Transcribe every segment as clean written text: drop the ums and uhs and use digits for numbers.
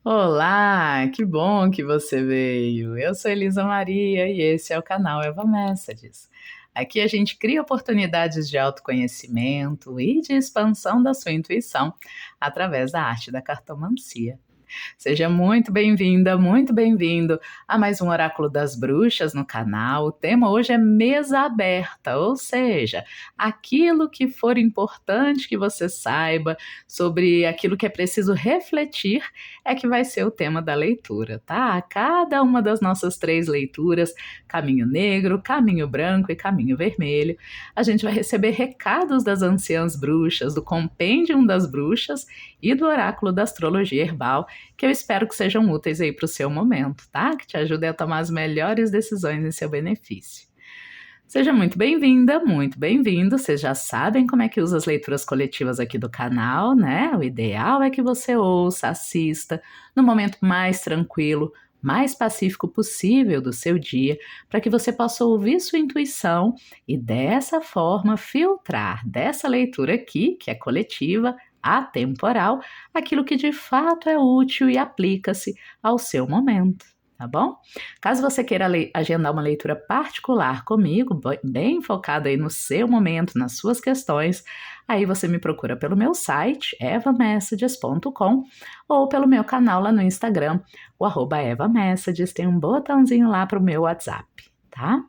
Olá, que bom que você veio. Eu sou Elisa Maria e esse é o canal Eva Messages. Aqui a gente cria oportunidades de autoconhecimento e de expansão da sua intuição através da arte da cartomancia. Seja muito bem-vinda, muito bem-vindo a mais um Oráculo das Bruxas no canal. O tema hoje é mesa aberta, ou seja, aquilo que for importante que você saiba sobre aquilo que é preciso refletir é que vai ser o tema da leitura, tá? Cada uma das nossas três leituras, caminho negro, caminho branco e caminho vermelho, a gente vai receber recados das anciãs bruxas, do Compêndio das Bruxas e do Oráculo da Astrologia Herbal, que eu espero que sejam úteis aí para o seu momento, tá? Que te ajudem a tomar as melhores decisões em seu benefício. Seja muito bem-vinda, muito bem-vindo. Vocês já sabem como é que usa as leituras coletivas aqui do canal, né? O ideal é que você ouça, assista no momento mais tranquilo, mais pacífico possível do seu dia, para que você possa ouvir sua intuição e dessa forma filtrar dessa leitura aqui, que é coletiva, atemporal, aquilo que de fato é útil e aplica-se ao seu momento, tá bom? Caso você queira agendar uma leitura particular comigo, bem focada aí no seu momento, nas suas questões, aí você me procura pelo meu site, evamessages.com, ou pelo meu canal lá no Instagram, o @evamessages, tem um botãozinho lá para o meu WhatsApp, tá?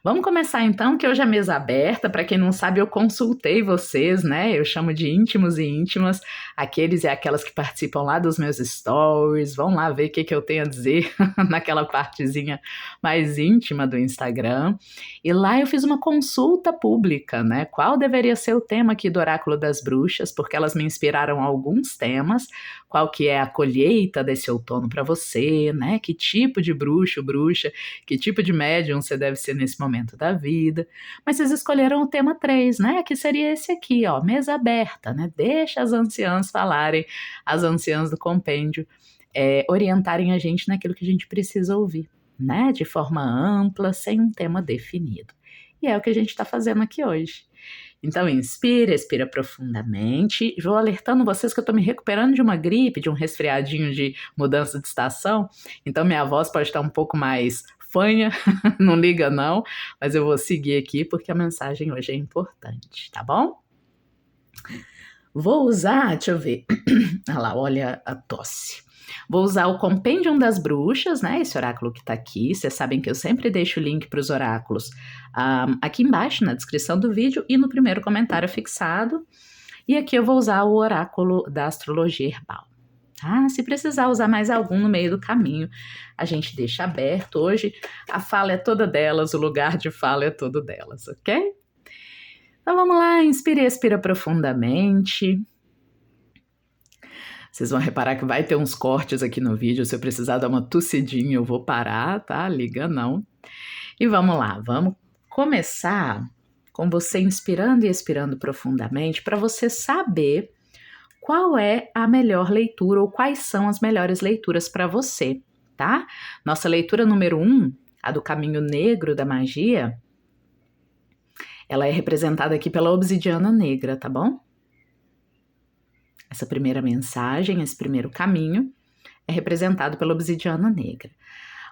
Vamos começar então, que hoje é mesa aberta. Para quem não sabe, eu consultei vocês, né? Eu chamo de íntimos e íntimas, aqueles e aquelas que participam lá dos meus stories. Vão lá ver o que eu tenho a dizer naquela partezinha mais íntima do Instagram. E lá eu fiz uma consulta pública, né? Qual deveria ser o tema aqui do Oráculo das Bruxas, porque elas me inspiraram alguns temas. Qual que é a colheita desse outono para você, né? Que tipo de bruxo, bruxa, que tipo de médium você deve ser nesse momento da vida. Mas vocês escolheram o tema 3, né? Que seria esse aqui, ó, mesa aberta, né? Deixa as anciãs falarem, as anciãs do compêndio, orientarem a gente naquilo que a gente precisa ouvir, né? De forma ampla, sem um tema definido. E é o que a gente está fazendo aqui hoje. Então, inspira, expira profundamente. Vou alertando vocês que eu estou me recuperando de uma gripe, de um resfriadinho de mudança de estação. Então, minha voz pode estar um pouco mais fanha, não liga não, mas eu vou seguir aqui porque a mensagem hoje é importante, tá bom? Vou usar, deixa eu ver. Olha lá, olha a tosse. Vou usar o Compêndio das Bruxas, né? Esse oráculo que tá aqui. Vocês sabem que eu sempre deixo o link para os oráculos aqui embaixo na descrição do vídeo e no primeiro comentário fixado. E aqui eu vou usar o oráculo da Astrologia Herbal. Tá? Se precisar usar mais algum no meio do caminho, a gente deixa aberto. Hoje a fala é toda delas, o lugar de fala é todo delas, ok? Então vamos lá, inspira e expira profundamente. Vocês vão reparar que vai ter uns cortes aqui no vídeo. Se eu precisar dar uma tossidinha, eu vou parar, tá? Liga não. E vamos lá, vamos começar com você inspirando e expirando profundamente para você saber qual é a melhor leitura ou quais são as melhores leituras para você, tá? Nossa leitura número 1, a do caminho negro da magia, ela é representada aqui pela obsidiana negra, tá bom? Essa primeira mensagem, esse primeiro caminho, é representado pela obsidiana negra.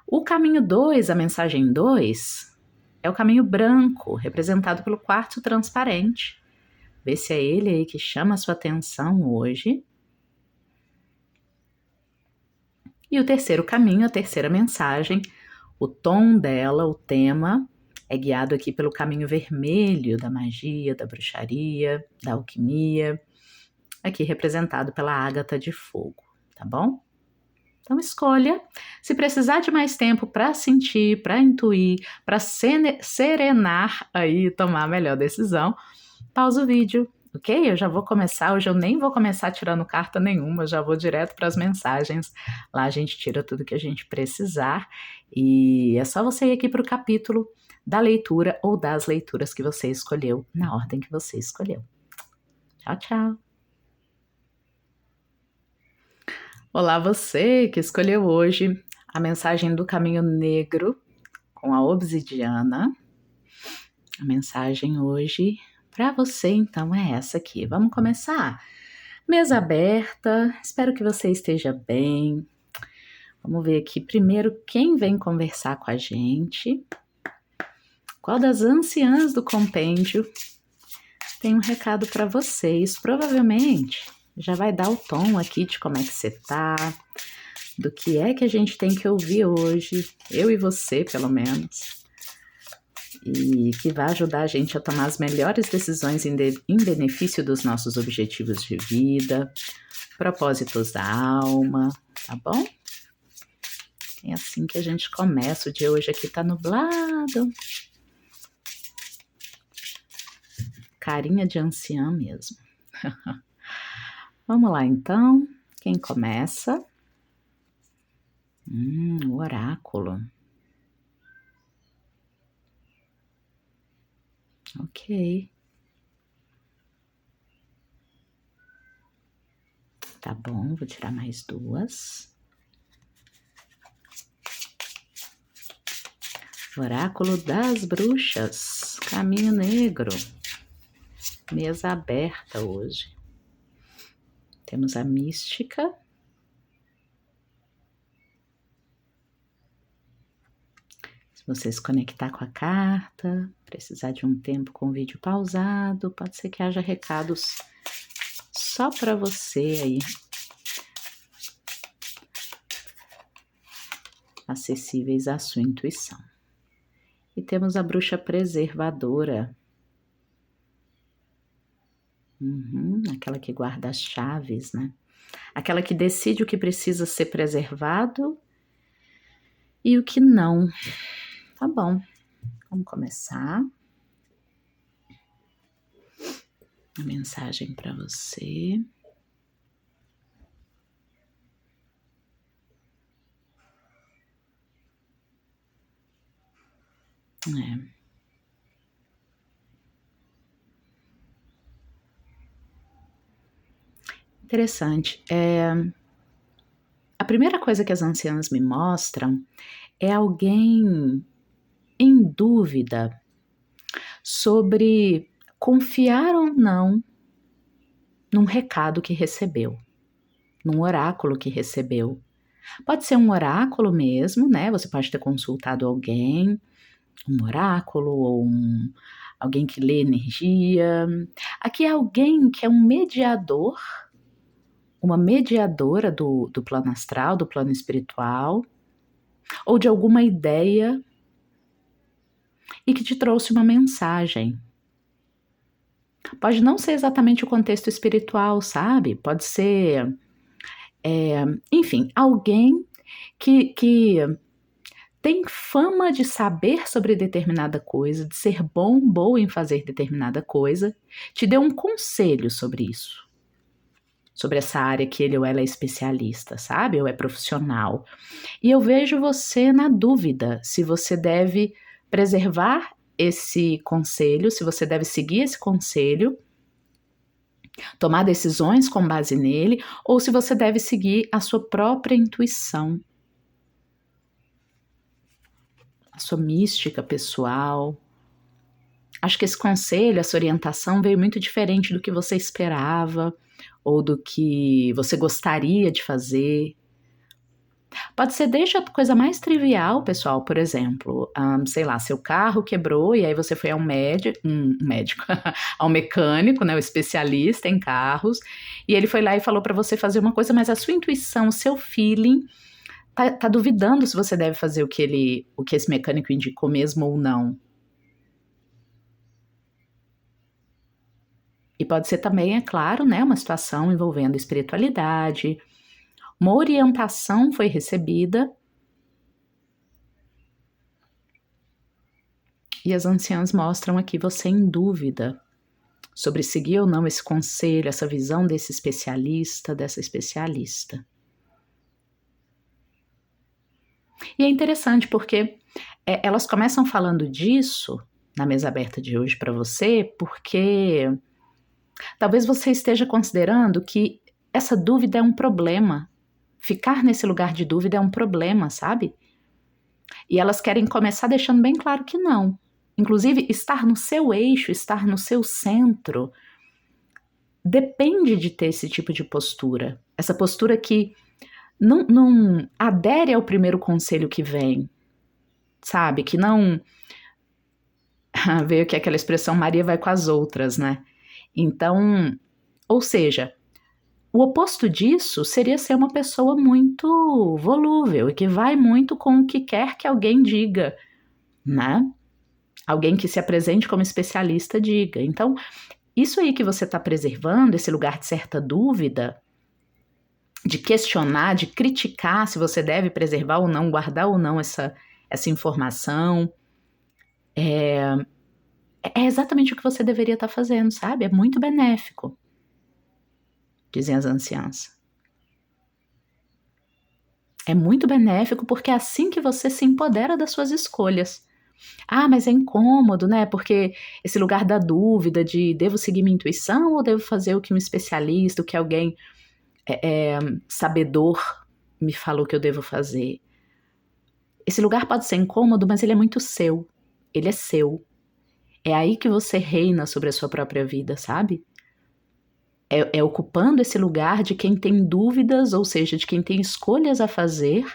O caminho 2, a mensagem 2, é o caminho branco, representado pelo quartzo transparente. Vê se é ele aí que chama a sua atenção hoje. E o terceiro caminho, a terceira mensagem, o tom dela, o tema, é guiado aqui pelo caminho vermelho da magia, da bruxaria, da alquimia, aqui representado pela ágata de fogo, tá bom? Então escolha. Se precisar de mais tempo para sentir, para intuir, para serenar aí e tomar a melhor decisão, pausa o vídeo, ok? Eu já vou começar, hoje eu nem vou começar tirando carta nenhuma, já vou direto para as mensagens. Lá a gente tira tudo que a gente precisar e é só você ir aqui para o capítulo da leitura ou das leituras que você escolheu, na ordem que você escolheu. Tchau, tchau! Olá, você que escolheu hoje a mensagem do caminho negro com a obsidiana. A mensagem hoje para você, então, é essa aqui. Vamos começar? Mesa aberta, espero que você esteja bem. Vamos ver aqui primeiro quem vem conversar com a gente. Qual das anciãs do compêndio tem um recado para vocês? Provavelmente já vai dar o tom aqui de como é que você tá, do que é que a gente tem que ouvir hoje, eu e você, pelo menos, e que vai ajudar a gente a tomar as melhores decisões em benefício dos nossos objetivos de vida, propósitos da alma, tá bom? É assim que a gente começa. O dia hoje aqui tá nublado. Carinha de anciã mesmo. Vamos lá, então. Quem começa? O oráculo. Ok. Tá bom, vou tirar mais duas. Oráculo das Bruxas, Caminho Negro. Mesa aberta hoje. Temos a mística. Se você se conectar com a carta, precisar de um tempo com o vídeo pausado, pode ser que haja recados só para você aí, acessíveis à sua intuição. E temos a bruxa preservadora. Aquela que guarda as chaves, né? Aquela que decide o que precisa ser preservado e o que não. Tá bom, vamos começar. A mensagem para você. Interessante. A primeira coisa que as anciãs me mostram é alguém em dúvida sobre confiar ou não num recado que recebeu, num oráculo que recebeu. Pode ser um oráculo mesmo, né? Você pode ter consultado alguém, um oráculo ou alguém que lê energia. Aqui é alguém que é um mediador, uma mediadora do plano astral, do plano espiritual, ou de alguma ideia e que te trouxe uma mensagem. Pode não ser exatamente o contexto espiritual, sabe? Pode ser, enfim, alguém que tem fama de saber sobre determinada coisa, de ser boa em fazer determinada coisa, te deu um conselho sobre isso. Sobre essa área que ele ou ela é especialista, sabe? Ou é profissional. E eu vejo você na dúvida se você deve preservar esse conselho, se você deve seguir esse conselho, tomar decisões com base nele, ou se você deve seguir a sua própria intuição, a sua mística pessoal. Acho que esse conselho, essa orientação veio muito diferente do que você esperava ou do que você gostaria de fazer. Pode ser desde a coisa mais trivial, pessoal, por exemplo, sei lá, seu carro quebrou e aí você foi ao médico, ao mecânico, né, o especialista em carros, e ele foi lá e falou para você fazer uma coisa, mas a sua intuição, o seu feeling tá duvidando se você deve fazer o que esse mecânico indicou mesmo ou não. E pode ser também, é claro, né, uma situação envolvendo espiritualidade. Uma orientação foi recebida e as anciãs mostram aqui você em dúvida sobre seguir ou não esse conselho, essa visão desse especialista, dessa especialista. E é interessante porque elas começam falando disso na mesa aberta de hoje para você, porque talvez você esteja considerando que essa dúvida é um problema. Ficar nesse lugar de dúvida é um problema, sabe? E elas querem começar deixando bem claro que não. Inclusive, estar no seu eixo, estar no seu centro, depende de ter esse tipo de postura. Essa postura que não adere ao primeiro conselho que vem, sabe? Que não... Veio aqui aquela expressão, Maria vai com as outras, né? Então, ou seja, o oposto disso seria ser uma pessoa muito volúvel e que vai muito com o que quer que alguém diga, né? Alguém que se apresente como especialista diga. Então, isso aí que você está preservando, esse lugar de certa dúvida, de questionar, de criticar se você deve preservar ou não, guardar ou não essa informação, é exatamente o que você deveria estar fazendo, sabe? É muito benéfico, dizem as anciãs. É muito benéfico porque é assim que você se empodera das suas escolhas. Ah, mas é incômodo, né? Porque esse lugar da dúvida de devo seguir minha intuição ou devo fazer o que um especialista, o que alguém sabedor me falou que eu devo fazer. Esse lugar pode ser incômodo, mas ele é muito seu. Ele é seu. É aí que você reina sobre a sua própria vida, sabe? É ocupando esse lugar de quem tem dúvidas, ou seja, de quem tem escolhas a fazer,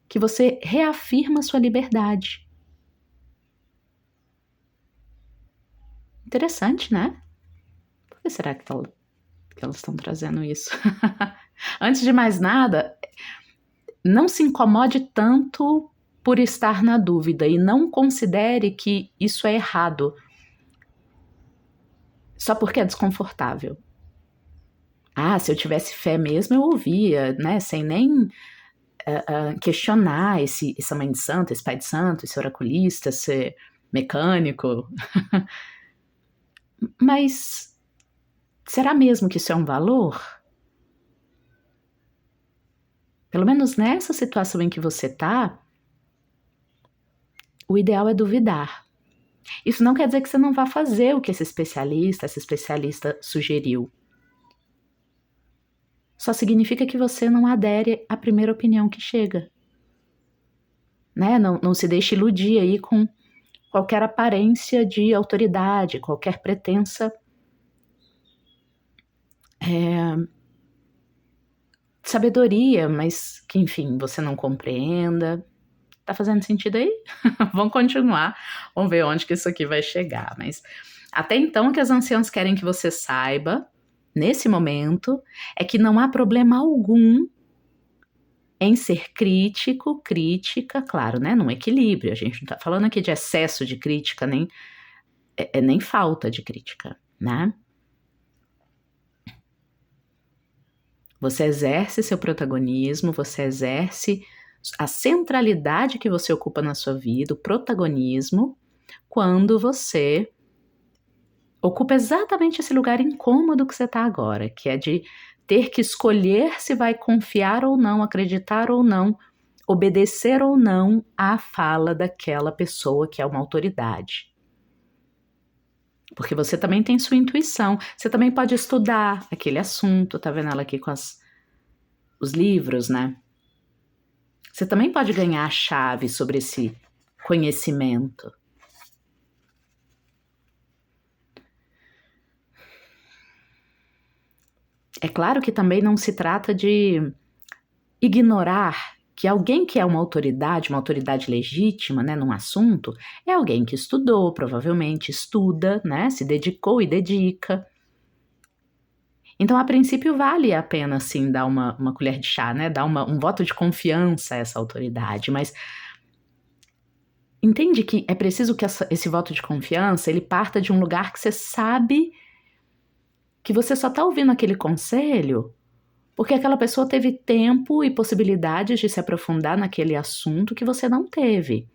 que você reafirma a sua liberdade. Interessante, né? Por que será que elas estão trazendo isso? Antes de mais nada, não se incomode tanto por estar na dúvida e não considere que isso é errado só porque é desconfortável. Ah, se eu tivesse fé mesmo, eu ouvia, né? Sem nem questionar essa mãe de santo, esse pai de santo, esse oraculista, esse mecânico. Mas será mesmo que isso é um valor? Pelo menos nessa situação em que você está, o ideal é duvidar. Isso não quer dizer que você não vá fazer o que essa especialista sugeriu. Só significa que você não adere à primeira opinião que chega. Né? Não se deixe iludir aí com qualquer aparência de autoridade, qualquer pretensa sabedoria, mas que, enfim, você não compreenda. Tá fazendo sentido aí? Vamos continuar, vamos ver onde que isso aqui vai chegar. Mas até então, o que as anciãs querem que você saiba, nesse momento, é que não há problema algum em ser crítica, claro, né? Num equilíbrio. A gente não tá falando aqui de excesso de crítica, nem falta de crítica, né? Você exerce seu protagonismo, você exerce a centralidade que você ocupa na sua vida, o protagonismo, quando você ocupa exatamente esse lugar incômodo que você está agora, que é de ter que escolher se vai confiar ou não, acreditar ou não, obedecer ou não à fala daquela pessoa que é uma autoridade. Porque você também tem sua intuição, você também pode estudar aquele assunto, tá vendo ela aqui com os livros, né? Você também pode ganhar a chave sobre esse conhecimento. É claro que também não se trata de ignorar que alguém que é uma autoridade legítima, né, num assunto, é alguém que estudou, provavelmente estuda, né, se dedicou e dedica. Então, a princípio, vale a pena, sim, dar uma colher de chá, né, dar um voto de confiança a essa autoridade, mas entende que é preciso que esse voto de confiança, ele parta de um lugar que você sabe que você só está ouvindo aquele conselho porque aquela pessoa teve tempo e possibilidades de se aprofundar naquele assunto que você não teve.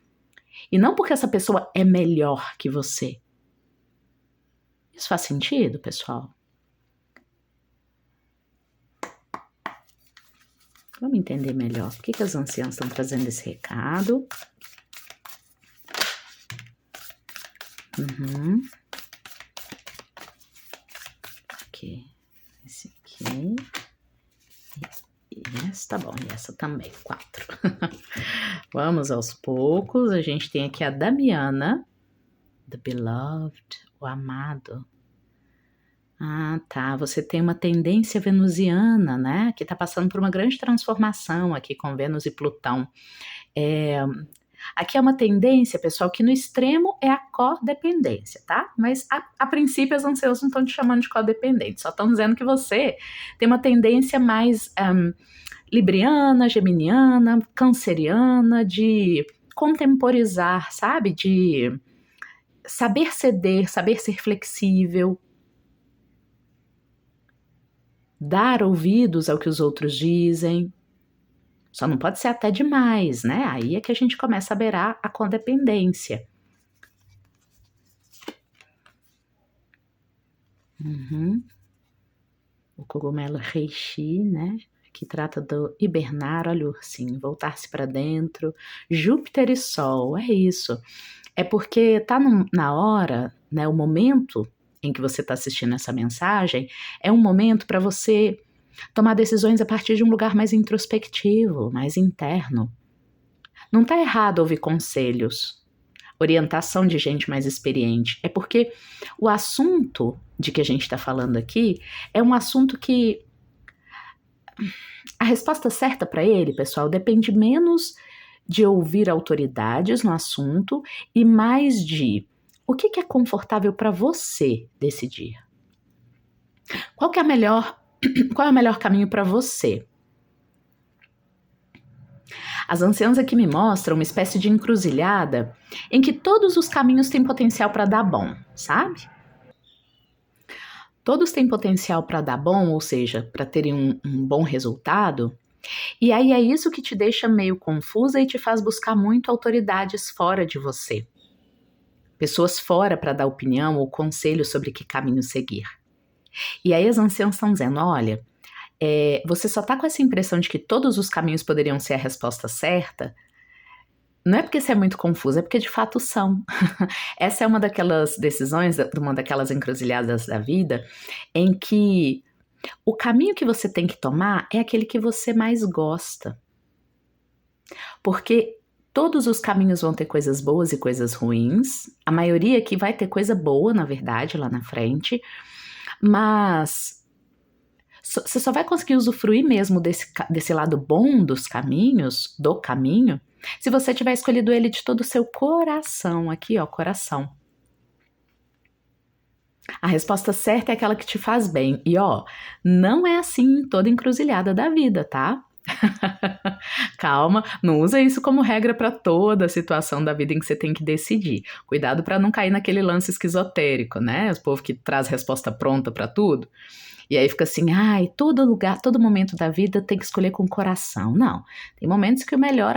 E não porque essa pessoa é melhor que você. Isso faz sentido, pessoal? Vamos entender melhor. Por que as anciãs estão trazendo esse recado? Aqui. Esse aqui. E essa, tá bom. E essa também, 4. Vamos aos poucos. A gente tem aqui a Damiana, the beloved, o amado. Ah, tá. Você tem uma tendência venusiana, né? Que está passando por uma grande transformação aqui com Vênus e Plutão. É, aqui é uma tendência, pessoal, que no extremo é a codependência, tá? Mas a princípio as anciãs não estão te chamando de codependente, só estão dizendo que você tem uma tendência mais libriana, geminiana, canceriana, de contemporizar, sabe? De saber ceder, saber ser flexível, dar ouvidos ao que os outros dizem. Só não pode ser até demais, né? Aí é que a gente começa a beirar a codependência. O cogumelo reishi, né? Que trata do hibernar, olha o ursinho, voltar-se para dentro. Júpiter e Sol, é isso. É porque tá na hora, né? O momento em que você está assistindo essa mensagem é um momento para você tomar decisões a partir de um lugar mais introspectivo, mais interno. Não está errado ouvir conselhos, orientação de gente mais experiente. É porque o assunto de que a gente está falando aqui é um assunto que a resposta certa para ele, pessoal, depende menos de ouvir autoridades no assunto e mais de o que é confortável para você decidir. Qual é o melhor caminho para você? As anciãs aqui me mostram uma espécie de encruzilhada em que todos os caminhos têm potencial para dar bom, sabe? Todos têm potencial para dar bom, ou seja, para terem um bom resultado. E aí é isso que te deixa meio confusa e te faz buscar muito autoridades fora de você. Pessoas fora para dar opinião ou conselho sobre que caminho seguir. E aí as anciãs estão dizendo, olha, você só tá com essa impressão de que todos os caminhos poderiam ser a resposta certa, não é porque você é muito confusa, é porque de fato são. Essa é uma daquelas decisões, uma daquelas encruzilhadas da vida, em que o caminho que você tem que tomar é aquele que você mais gosta. Porque todos os caminhos vão ter coisas boas e coisas ruins, a maioria aqui vai ter coisa boa, na verdade, lá na frente, mas você só vai conseguir usufruir mesmo desse lado bom dos caminhos, do caminho, se você tiver escolhido ele de todo o seu coração, aqui ó, coração. A resposta certa é aquela que te faz bem. E ó, não é assim em toda encruzilhada da vida, tá? Calma, não usa isso como regra para toda a situação da vida em que você tem que decidir. Cuidado para não cair naquele lance esquizotérico, né? O povo que traz resposta pronta para tudo. E aí fica assim, todo lugar, todo momento da vida tem que escolher com o coração. Não, tem momentos que a melhor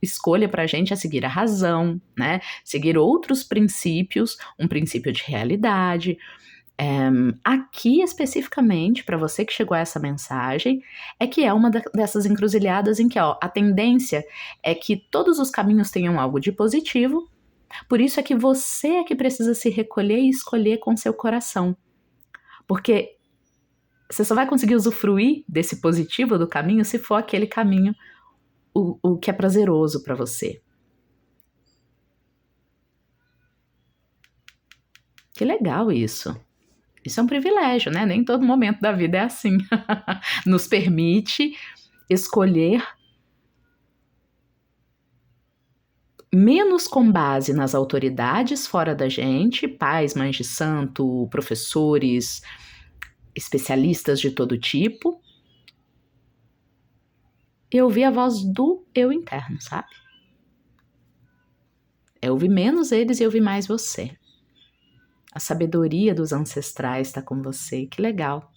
escolha pra gente é seguir a razão, né? Seguir outros princípios, um princípio de realidade. Aqui especificamente, para você que chegou a essa mensagem, é que é uma dessas encruzilhadas em que ó, a tendência é que todos os caminhos tenham algo de positivo, por isso é que você é que precisa se recolher e escolher com seu coração. Porque você só vai conseguir usufruir desse positivo do caminho se for aquele caminho o que é prazeroso para você. Que legal isso. Isso é um privilégio, né? Nem todo momento da vida é assim. Nos permite escolher menos com base nas autoridades fora da gente, pais, mães de santo, professores, especialistas de todo tipo, e ouvir a voz do eu interno, sabe? É ouvir menos eles e ouvir mais você. A sabedoria dos ancestrais está com você, que legal.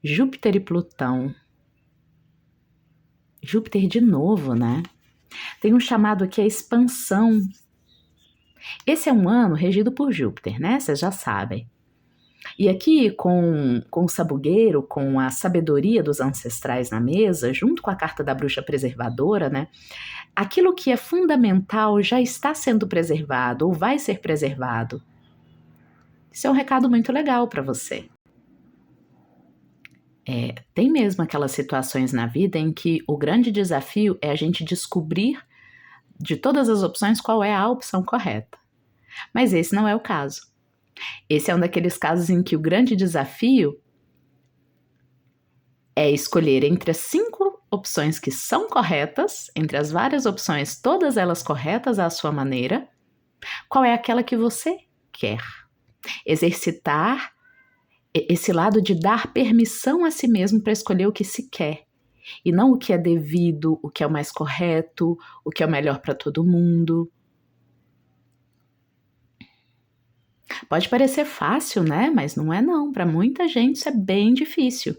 Júpiter e Plutão. Júpiter de novo, né? Tem um chamado aqui a expansão. Esse é um ano regido por Júpiter, né? Vocês já sabem. E aqui, com o sabugueiro, com a sabedoria dos ancestrais na mesa, junto com a carta da bruxa preservadora, né? Aquilo que é fundamental já está sendo preservado ou vai ser preservado. Isso é um recado muito legal para você. Tem mesmo aquelas situações na vida em que o grande desafio é a gente descobrir de todas as opções qual é a opção correta. Mas esse não é o caso. Esse é um daqueles casos em que o grande desafio é escolher entre as 5 opções que são corretas, entre as várias opções, todas elas corretas à sua maneira, qual é aquela que você quer. Exercitar esse lado de dar permissão a si mesmo para escolher o que se quer. E não o que é devido, o que é o mais correto, o que é o melhor para todo mundo. Pode parecer fácil, né? Mas não é não. Para muita gente isso é bem difícil.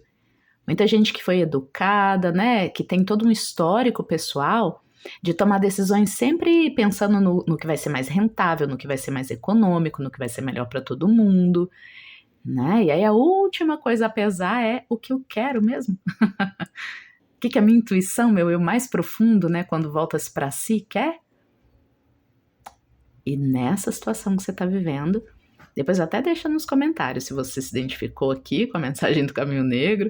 Muita gente que foi educada, né? Que tem todo um histórico pessoal de tomar decisões sempre pensando no que vai ser mais rentável, no que vai ser mais econômico, no que vai ser melhor para todo mundo, né? E aí a última coisa a pesar é o que eu quero mesmo. O que a minha intuição, meu eu mais profundo, né? Quando volta-se para si, quer? E nessa situação que você está vivendo, depois até deixa nos comentários se você se identificou aqui com a mensagem do Caminho Negro,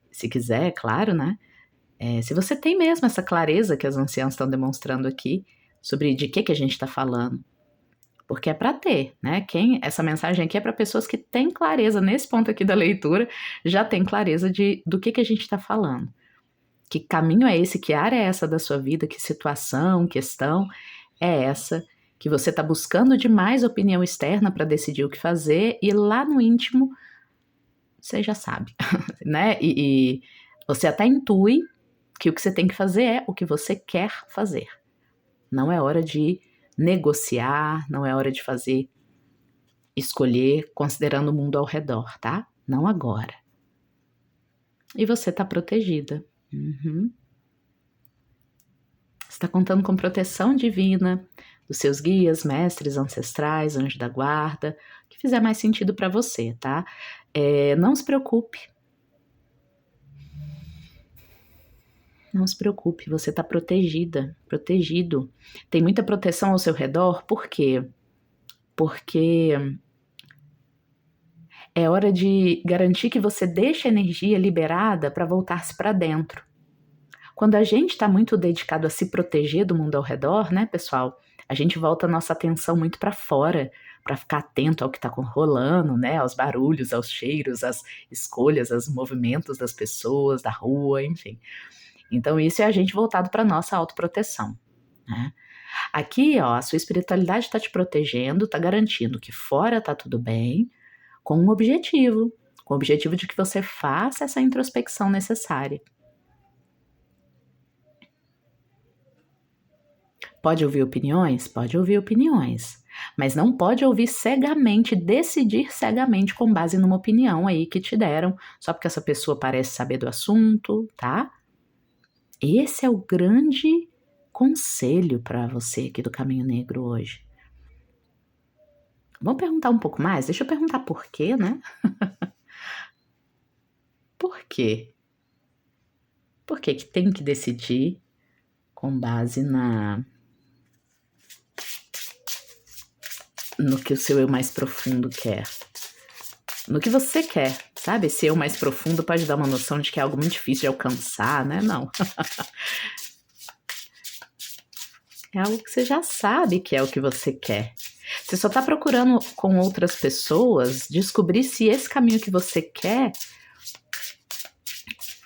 se quiser, é claro, né? Se você tem mesmo essa clareza que as anciãs estão demonstrando aqui sobre de que a gente está falando. Porque é para ter, né? Essa mensagem aqui é para pessoas que têm clareza, nesse ponto aqui da leitura, já tem clareza do que a gente está falando. Que caminho é esse, que área é essa da sua vida, que situação, questão é essa, que você está buscando demais opinião externa para decidir o que fazer e lá no íntimo você já sabe, né? E você até intui que o que você tem que fazer é o que você quer fazer. Não é hora de negociar, não é hora de escolher considerando o mundo ao redor, tá? Não agora. E você tá protegida. Uhum. Você está contando com proteção divina dos seus guias, mestres, ancestrais, anjos da guarda, o que fizer mais sentido para você, tá? Não se preocupe. Não se preocupe, você está protegida, protegido. Tem muita proteção ao seu redor, por quê? Porque é hora de garantir que você deixe a energia liberada para voltar-se para dentro. Quando a gente está muito dedicado a se proteger do mundo ao redor, né, pessoal? A gente volta a nossa atenção muito para fora, para ficar atento ao que está rolando, né? Aos barulhos, aos cheiros, às escolhas, aos movimentos das pessoas, da rua, enfim. Então, isso é a gente voltado para nossa autoproteção, né? Aqui, ó, a sua espiritualidade está te protegendo, está garantindo que fora está tudo bem, com o objetivo de que você faça essa introspecção necessária. Pode ouvir opiniões? Pode ouvir opiniões. Mas não pode ouvir cegamente, decidir cegamente com base numa opinião aí que te deram, só porque essa pessoa parece saber do assunto, tá? Esse é o grande conselho para você aqui do Caminho Negro hoje. Vamos perguntar um pouco mais? Deixa eu perguntar por quê, né? Por quê? Por que tem que decidir com base no que o seu eu mais profundo quer? No que você quer, sabe? Esse eu mais profundo pode dar uma noção de que é algo muito difícil de alcançar, né? Não. É algo que você já sabe que é o que você quer. Você só está procurando com outras pessoas descobrir se esse caminho que você quer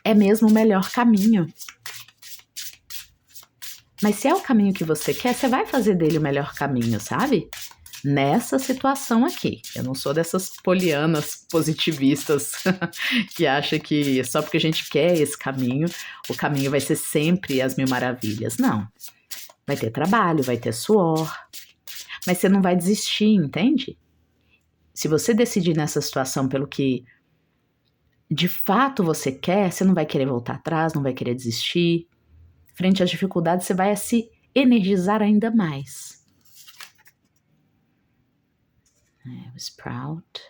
é mesmo o melhor caminho. Mas se é o caminho que você quer, você vai fazer dele o melhor caminho, sabe? Nessa situação aqui. Eu não sou dessas polianas positivistas que acha que só porque a gente quer esse caminho, o caminho vai ser sempre as mil maravilhas. Não. Vai ter trabalho, vai ter suor, mas você não vai desistir, entende? Se você decidir nessa situação pelo que de fato você quer, você não vai querer voltar atrás, não vai querer desistir. Frente às dificuldades, você vai se energizar ainda mais. O Sprout,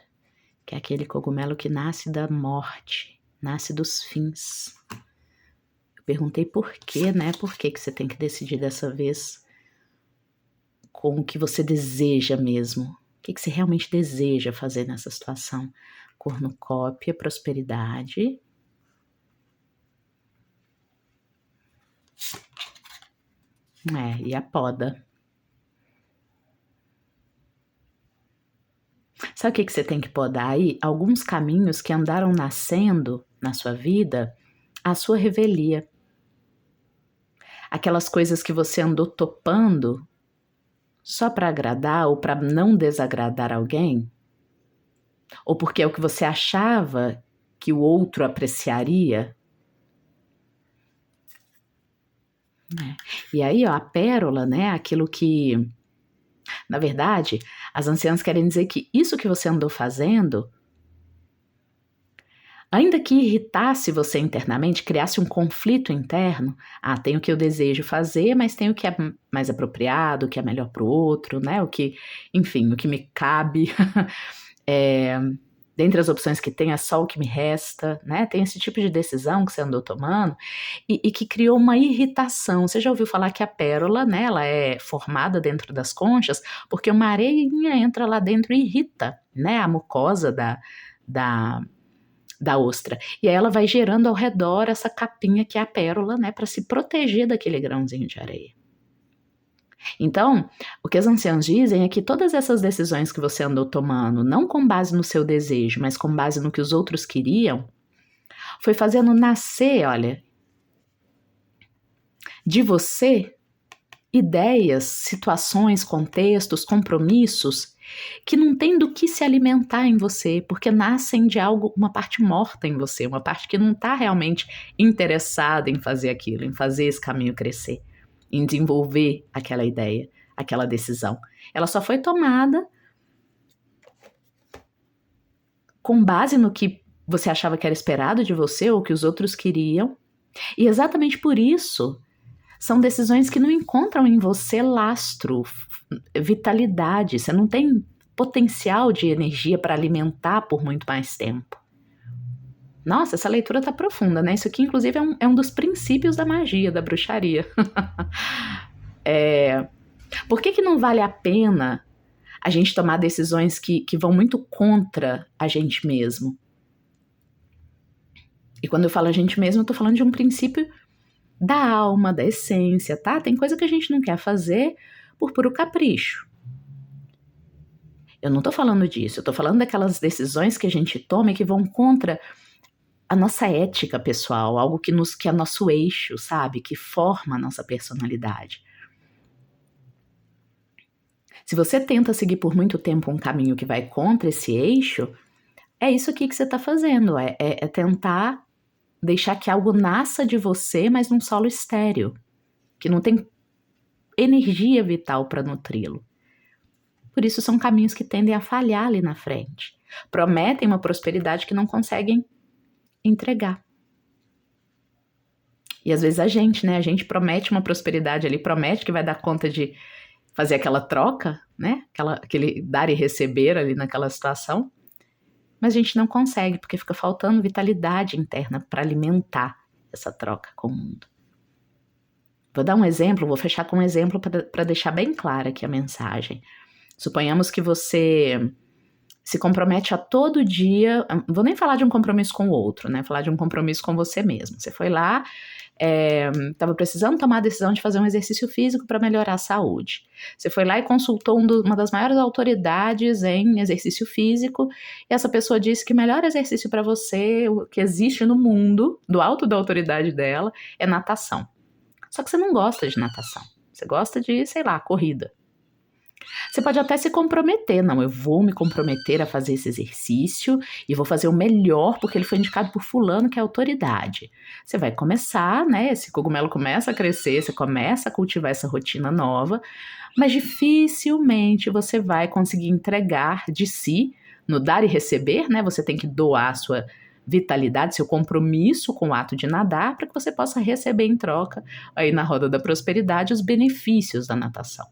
que é aquele cogumelo que nasce da morte, nasce dos fins. Eu perguntei por quê, né? Por que você tem que decidir dessa vez com o que você deseja mesmo? O que você realmente deseja fazer nessa situação? Cornucópia, prosperidade. E a poda. Sabe o que você tem que podar aí? Alguns caminhos que andaram nascendo na sua vida à sua revelia. Aquelas coisas que você andou topando só para agradar ou para não desagradar alguém, ou porque é o que você achava que o outro apreciaria. E aí, ó, a pérola, né, aquilo que, na verdade, as anciãs querem dizer que isso que você andou fazendo, ainda que irritasse você internamente, criasse um conflito interno, tem o que eu desejo fazer, mas tem o que é mais apropriado, o que é melhor para o outro, né? O que, enfim, o que me cabe. Dentre as opções que tem, é só o que me resta, né? Tem esse tipo de decisão que você andou tomando e que criou uma irritação. Você já ouviu falar que a pérola, né? Ela é formada dentro das conchas porque uma areinha entra lá dentro e irrita, né? A mucosa da ostra. E aí ela vai gerando ao redor essa capinha que é a pérola, né, para se proteger daquele grãozinho de areia. Então, o que as anciãs dizem é que todas essas decisões que você andou tomando, não com base no seu desejo, mas com base no que os outros queriam, foi fazendo nascer, olha, de você ideias, situações, contextos, compromissos que não tem do que se alimentar em você, porque nascem de algo, uma parte morta em você, uma parte que não está realmente interessada em fazer aquilo, em fazer esse caminho crescer, em desenvolver aquela ideia, aquela decisão. Ela só foi tomada com base no que você achava que era esperado de você ou que os outros queriam, e exatamente por isso são decisões que não encontram em você lastro, vitalidade. Você não tem potencial de energia para alimentar por muito mais tempo. Nossa, essa leitura tá profunda, né? Isso aqui, inclusive, é um dos princípios da magia, da bruxaria. Por que não vale a pena a gente tomar decisões que vão muito contra a gente mesmo? E quando eu falo a gente mesmo, eu tô falando de um princípio da alma, da essência, tá? Tem coisa que a gente não quer fazer por puro capricho. Eu não tô falando disso, eu tô falando daquelas decisões que a gente toma e que vão contra a nossa ética pessoal, algo que é nosso eixo, sabe? Que forma a nossa personalidade. Se você tenta seguir por muito tempo um caminho que vai contra esse eixo, é isso aqui que você tá fazendo, é tentar deixar que algo nasça de você, mas num solo estéril, que não tem energia vital para nutri-lo. Por isso são caminhos que tendem a falhar ali na frente. Prometem uma prosperidade que não conseguem entregar. E às vezes a gente promete uma prosperidade ali, promete que vai dar conta de fazer aquela troca, né? Aquele dar e receber ali naquela situação. Mas a gente não consegue, porque fica faltando vitalidade interna para alimentar essa troca com o mundo. Vou dar um exemplo, vou fechar com um exemplo para deixar bem clara aqui a mensagem. Suponhamos que você se compromete a todo dia, não vou nem falar de um compromisso com o outro, né? Falar de um compromisso com você mesmo. Você foi lá, estava precisando tomar a decisão de fazer um exercício físico para melhorar a saúde. Você foi lá e consultou uma das maiores autoridades em exercício físico, e essa pessoa disse que o melhor exercício para você, o que existe no mundo, do alto da autoridade dela, é natação. Só que você não gosta de natação. Você gosta de, sei lá, corrida. Você pode até se comprometer, não, eu vou me comprometer a fazer esse exercício e vou fazer o melhor porque ele foi indicado por fulano que é autoridade. Você vai começar, né, esse cogumelo começa a crescer, você começa a cultivar essa rotina nova, mas dificilmente você vai conseguir entregar de si, no dar e receber, né, você tem que doar a sua vitalidade, seu compromisso com o ato de nadar para que você possa receber em troca, aí na roda da prosperidade, os benefícios da natação.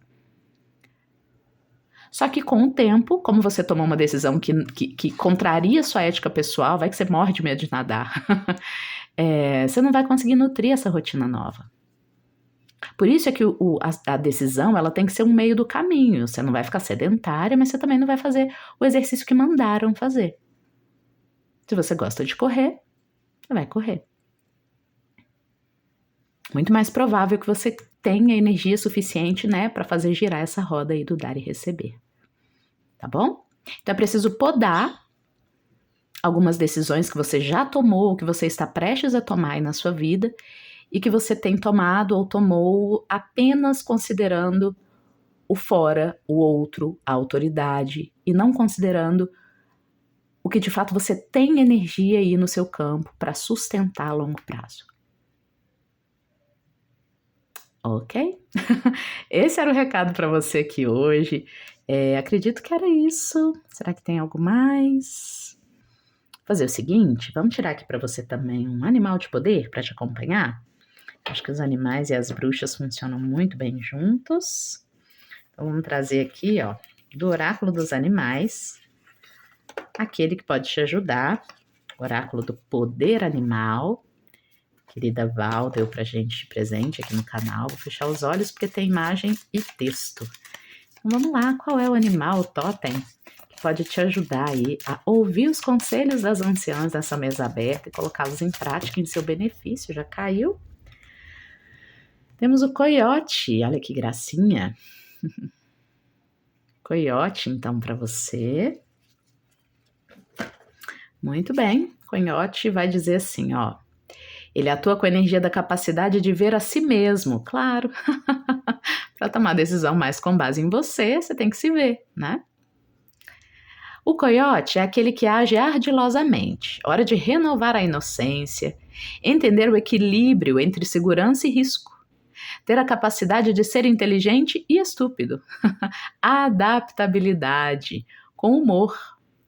Só que com o tempo, como você tomou uma decisão que contraria sua ética pessoal, vai que você morre de medo de nadar, você não vai conseguir nutrir essa rotina nova. Por isso é que a decisão ela tem que ser um meio do caminho. Você não vai ficar sedentária, mas você também não vai fazer o exercício que mandaram fazer. Se você gosta de correr, você vai correr. Muito mais provável que você tenha energia suficiente, né, para fazer girar essa roda aí do dar e receber. Tá bom? Então é preciso podar algumas decisões que você já tomou, ou que você está prestes a tomar aí na sua vida, e que você tem tomado ou tomou apenas considerando o fora, o outro, a autoridade, e não considerando o que de fato você tem energia aí no seu campo para sustentar a longo prazo. Ok? Esse era o recado para você aqui hoje. Acredito que era isso. Será que tem algo mais? Fazer o seguinte, vamos tirar aqui para você também um animal de poder para te acompanhar. Acho que os animais e as bruxas funcionam muito bem juntos. Então vamos trazer aqui, ó, do oráculo dos animais, aquele que pode te ajudar, oráculo do poder animal. Querida Val deu pra gente de presente aqui no canal. Vou fechar os olhos porque tem imagem e texto. Então vamos lá, qual é o animal, o totem, que pode te ajudar aí a ouvir os conselhos das anciãs dessa mesa aberta e colocá-los em prática em seu benefício? Já caiu? Temos o coiote, olha que gracinha. Coiote, então, para você. Muito bem, coiote vai dizer assim, ó. Ele atua com a energia da capacidade de ver a si mesmo, claro. Para tomar decisão mais com base em você, você tem que se ver, né? O coiote é aquele que age ardilosamente, hora de renovar a inocência, entender o equilíbrio entre segurança e risco, ter a capacidade de ser inteligente e estúpido, adaptabilidade, com humor.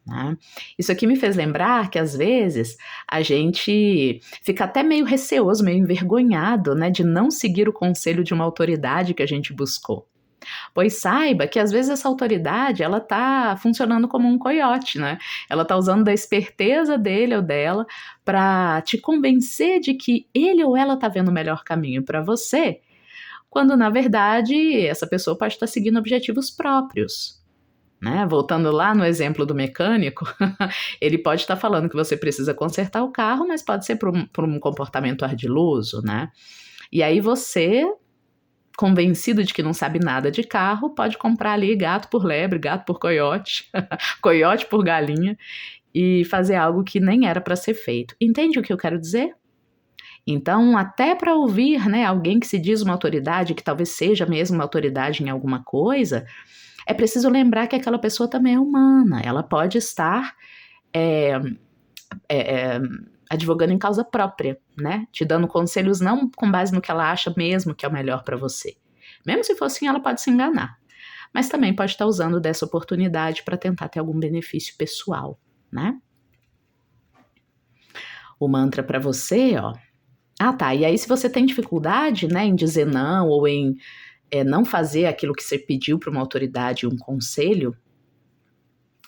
Né? Isso aqui me fez lembrar que às vezes a gente fica até meio receoso, meio envergonhado, né, de não seguir o conselho de uma autoridade que a gente buscou. Pois saiba que às vezes essa autoridade ela tá funcionando como um coiote, né? Ela tá usando da esperteza dele ou dela para te convencer de que ele ou ela tá vendo o melhor caminho para você, quando na verdade essa pessoa pode estar seguindo objetivos próprios. Né? Voltando lá no exemplo do mecânico, ele pode estar falando que você precisa consertar o carro, mas pode ser por um comportamento ardiloso, né? E aí você, convencido de que não sabe nada de carro, pode comprar ali gato por lebre, gato por coiote, coiote por galinha, e fazer algo que nem era para ser feito. Entende o que eu quero dizer? Então, até para ouvir, né, alguém que se diz uma autoridade, que talvez seja mesmo uma autoridade em alguma coisa, é preciso lembrar que aquela pessoa também é humana, ela pode estar advogando em causa própria, né? Te dando conselhos não com base no que ela acha mesmo que é o melhor para você. Mesmo se for assim, ela pode se enganar. Mas também pode estar usando dessa oportunidade para tentar ter algum benefício pessoal, né? O mantra para você, ó. Ah, tá. E aí, se você tem dificuldade, né, em dizer não ou em não fazer aquilo que você pediu para uma autoridade, um conselho,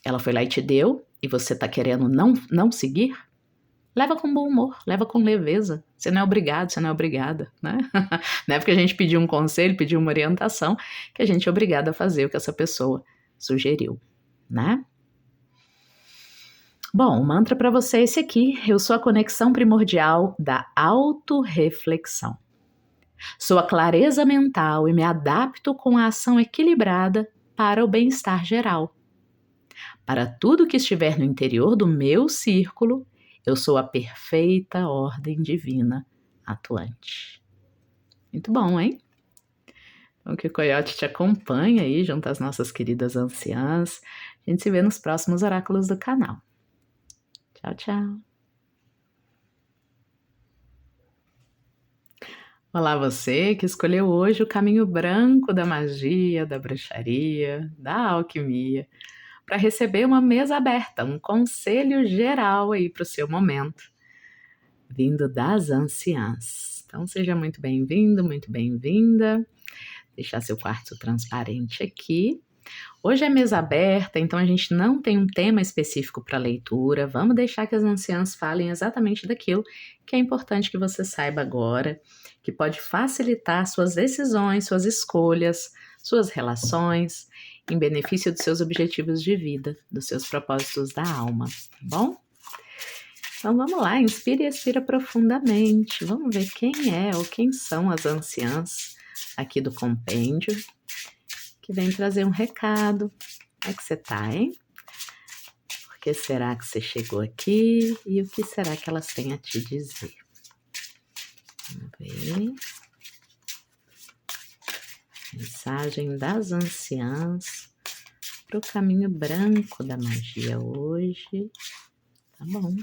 ela foi lá e te deu, e você está querendo não seguir, leva com bom humor, leva com leveza. Você não é obrigado, você não é obrigada, né? Não é porque a gente pediu um conselho, pediu uma orientação, que a gente é obrigado a fazer o que essa pessoa sugeriu, né? Bom, o mantra para você é esse aqui. Eu sou a conexão primordial da autorreflexão. Sou a clareza mental e me adapto com a ação equilibrada para o bem-estar geral. Para tudo que estiver no interior do meu círculo, eu sou a perfeita ordem divina atuante. Muito bom, hein? Então que o Coiote te acompanhe aí junto às nossas queridas anciãs. A gente se vê nos próximos oráculos do canal. Tchau, tchau. Olá, você que escolheu hoje o caminho branco da magia, da bruxaria, da alquimia, para receber uma mesa aberta, um conselho geral aí para o seu momento, vindo das anciãs. Então seja muito bem-vindo, muito bem-vinda. Deixar seu quartzo transparente aqui. Hoje é mesa aberta, então a gente não tem um tema específico para leitura. Vamos deixar que as anciãs falem exatamente daquilo que é importante que você saiba agora, que pode facilitar suas decisões, suas escolhas, suas relações, em benefício dos seus objetivos de vida, dos seus propósitos da alma, tá bom? Então vamos lá, inspira e expira profundamente. Vamos ver quem é ou quem são as anciãs aqui do compêndio, que vem trazer um recado. Como é que você tá, hein? que será que você chegou aqui e o que será que elas têm a te dizer? Vamos ver. Mensagem das anciãs para o caminho branco da magia hoje. Tá bom.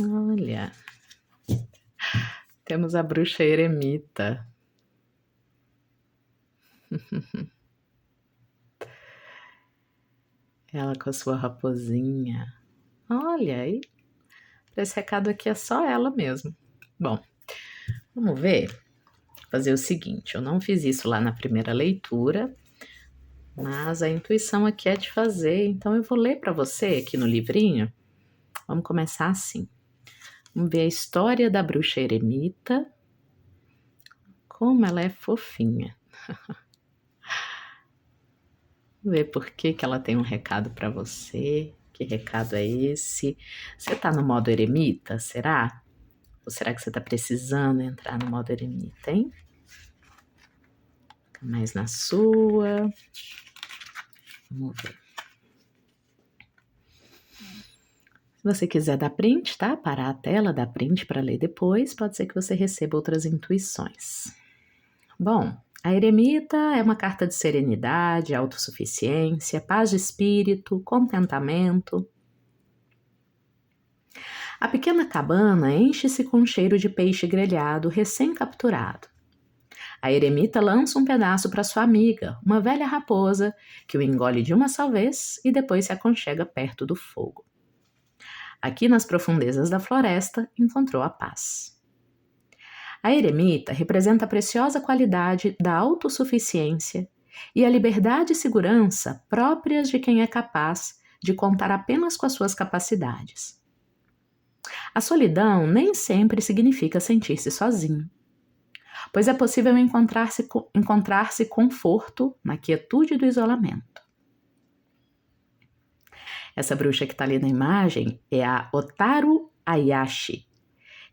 Olha, temos a bruxa eremita. Ela com a sua raposinha. Olha, aí esse recado aqui é só ela mesmo. Bom, vamos ver. Fazer o seguinte, eu não fiz isso lá na primeira leitura, mas a intuição aqui é de fazer, então eu vou ler para você aqui no livrinho. Vamos começar assim. Vamos ver a história da bruxa eremita, como ela é fofinha. Vamos ver por que ela tem um recado para você. Que recado é esse? Você tá no modo eremita, será? Ou será que você tá precisando entrar no modo eremita, hein? Fica mais na sua. Vamos ver. Se você quiser dar print, tá? Parar a tela, dar print para ler depois, pode ser que você receba outras intuições. Bom, a eremita é uma carta de serenidade, autossuficiência, paz de espírito, contentamento. A pequena cabana enche-se com cheiro de peixe grelhado recém-capturado. A eremita lança um pedaço para sua amiga, uma velha raposa, que o engole de uma só vez e depois se aconchega perto do fogo. Aqui nas profundezas da floresta, encontrou a paz. A eremita representa a preciosa qualidade da autossuficiência e a liberdade e segurança próprias de quem é capaz de contar apenas com as suas capacidades. A solidão nem sempre significa sentir-se sozinho, pois é possível encontrar-se conforto na quietude do isolamento. Essa bruxa que está ali na imagem é a Otaru Ayashi.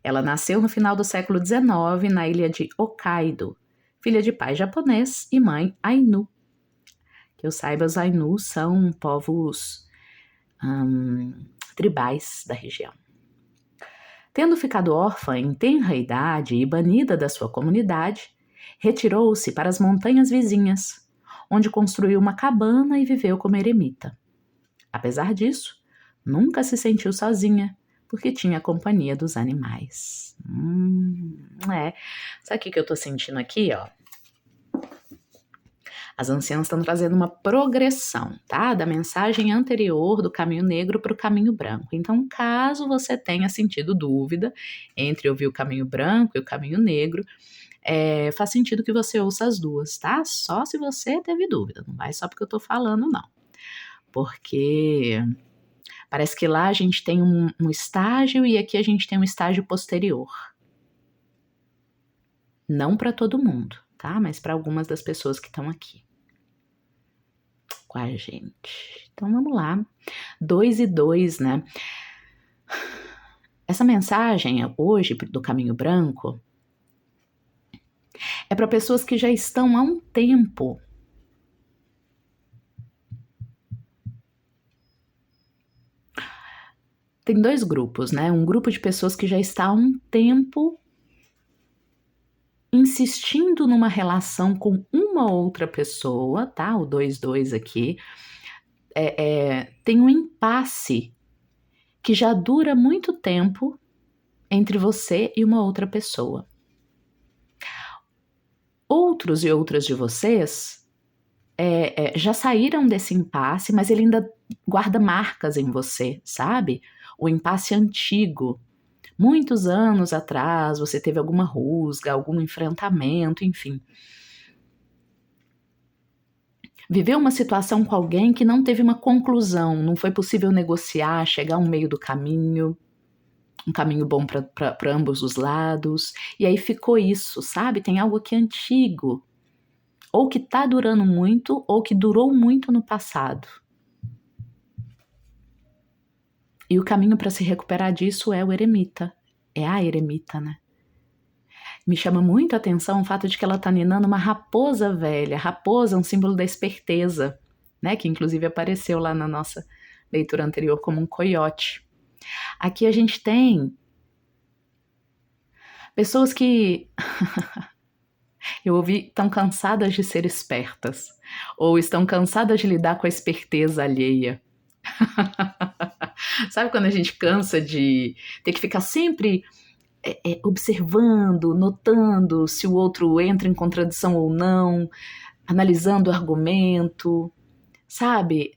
Ela nasceu no final do século XIX na ilha de Hokkaido, filha de pai japonês e mãe Ainu. Que eu saiba, os Ainu são povos tribais da região. Tendo ficado órfã em tenra idade e banida da sua comunidade, retirou-se para as montanhas vizinhas, onde construiu uma cabana e viveu como eremita. Apesar disso, nunca se sentiu sozinha, porque tinha a companhia dos animais. Sabe o que eu tô sentindo aqui, ó? As anciãs estão trazendo uma progressão, tá? Da mensagem anterior do caminho negro para o caminho branco. Então, caso você tenha sentido dúvida entre ouvir o caminho branco e o caminho negro, faz sentido que você ouça as duas, tá? Só se você teve dúvida, não vai só porque eu tô falando, não. Porque parece que lá a gente tem um estágio e aqui a gente tem um estágio posterior. Não para todo mundo, tá? Mas para algumas das pessoas que estão aqui com a gente. Então vamos lá. 2 e 2, né? Essa mensagem hoje do Caminho Branco é para pessoas que já estão há um tempo tem 2 grupos, né? Um grupo de pessoas que já está há um tempo insistindo numa relação com uma outra pessoa, tá? O 2-2 aqui. Tem um impasse que já dura muito tempo entre você e uma outra pessoa. Outros e outras de vocês já saíram desse impasse, mas ele ainda guarda marcas em você, sabe? O impasse antigo. Muitos anos atrás, você teve alguma rusga, algum enfrentamento, enfim. Viveu uma situação com alguém que não teve uma conclusão, não foi possível negociar, chegar ao meio do caminho, um caminho bom para ambos os lados, e aí ficou isso, sabe? Tem algo que é antigo, ou que tá durando muito, ou que durou muito no passado. E o caminho para se recuperar disso é o eremita. É a eremita, né? Me chama muito a atenção o fato de que ela tá ninando uma raposa velha. Raposa é um símbolo da esperteza. né? Que inclusive apareceu lá na nossa leitura anterior como um coiote. Aqui a gente tem pessoas que eu ouvi estão cansadas de ser espertas ou estão cansadas de lidar com a esperteza alheia. Sabe quando a gente cansa de ter que ficar sempre observando, notando se o outro entra em contradição ou não, analisando o argumento, sabe?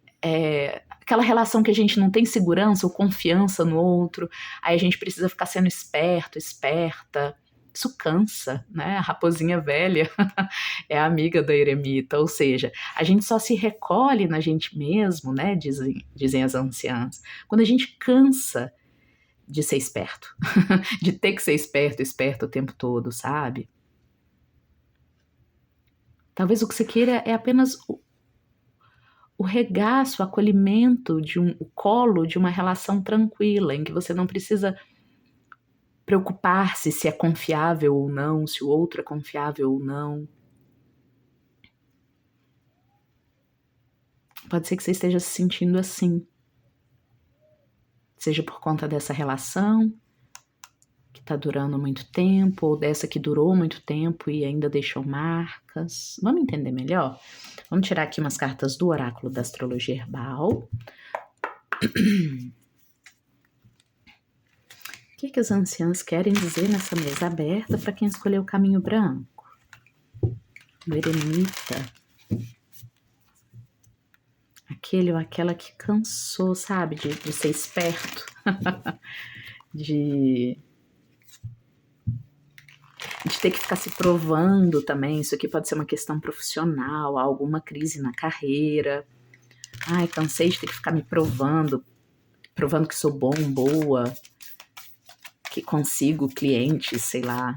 Aquela relação que a gente não tem segurança ou confiança no outro, aí a gente precisa ficar sendo esperto, esperta. Isso cansa, né? A raposinha velha é a amiga da eremita, ou seja, a gente só se recolhe na gente mesmo, né? Dizem as anciãs, quando a gente cansa de ser esperto, de ter que ser esperto, esperto o tempo todo, sabe? Talvez o que você queira é apenas o regaço, o acolhimento, o colo de uma relação tranquila, em que você não precisa preocupar-se se é confiável ou não, se o outro é confiável ou não. Pode ser que você esteja se sentindo assim. Seja por conta dessa relação que está durando muito tempo, ou dessa que durou muito tempo e ainda deixou marcas. Vamos entender melhor? Vamos tirar aqui umas cartas do oráculo da astrologia herbal. O que as anciãs querem dizer nessa mesa aberta para quem escolheu o caminho branco? O eremita. Aquele ou aquela que cansou, sabe, de ser esperto, de ter que ficar se provando também. Isso aqui pode ser uma questão profissional, alguma crise na carreira. Ai, cansei de ter que ficar me provando que sou bom, boa, que consigo clientes, sei lá.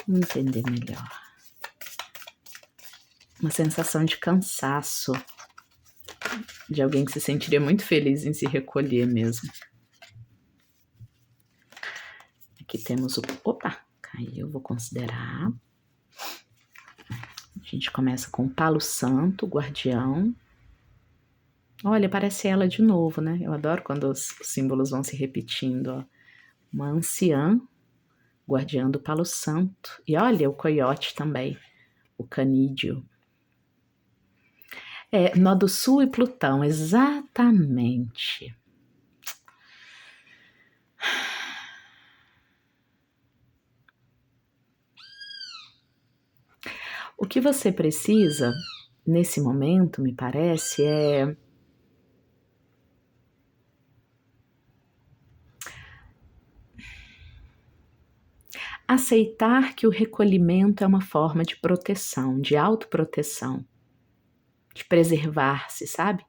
Vamos entender melhor. Uma sensação de cansaço, de alguém que se sentiria muito feliz em se recolher mesmo. Aqui temos o... Opa, caiu, vou considerar. A gente começa com o Palo Santo, Guardião. Olha, parece ela de novo, né? Eu adoro quando os símbolos vão se repetindo, ó. Uma anciã, guardiã do Palo Santo. E olha, o coiote também, o canídeo. Nó do Sul e Plutão, exatamente. O que você precisa, nesse momento, me parece, é aceitar que o recolhimento é uma forma de proteção, de autoproteção, de preservar-se, sabe?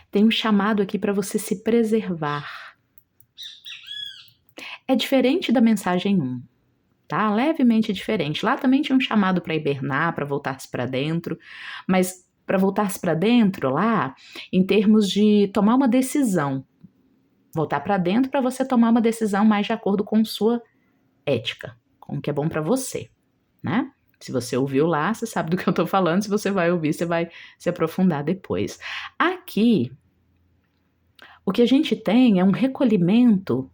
Tem um chamado aqui para você se preservar. É diferente da mensagem 1, tá? Levemente diferente. Lá também tinha um chamado para hibernar, para voltar-se para dentro, mas para voltar-se para dentro lá, em termos de tomar uma decisão. Voltar para dentro para você tomar uma decisão mais de acordo com sua ética, com o que é bom para você, né? Se você ouviu lá, você sabe do que eu tô falando. Se você vai ouvir, você vai se aprofundar depois. Aqui, o que a gente tem é um recolhimento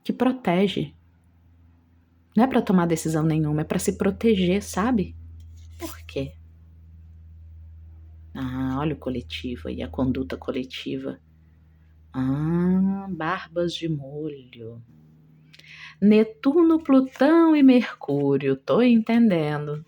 que protege. Não é para tomar decisão nenhuma, é para se proteger, sabe? Por quê? Olha o coletivo aí, a conduta coletiva. Barbas de molho. Netuno, Plutão e Mercúrio. Tô entendendo.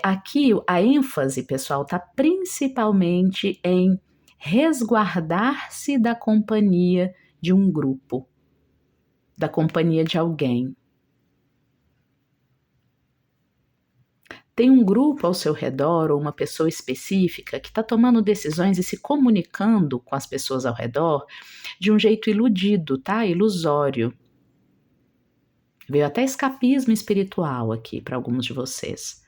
Aqui a ênfase, pessoal, tá principalmente em resguardar-se da companhia de um grupo, da companhia de alguém. Tem um grupo ao seu redor ou uma pessoa específica que está tomando decisões e se comunicando com as pessoas ao redor de um jeito iludido, tá? Ilusório. Veio até escapismo espiritual aqui para alguns de vocês.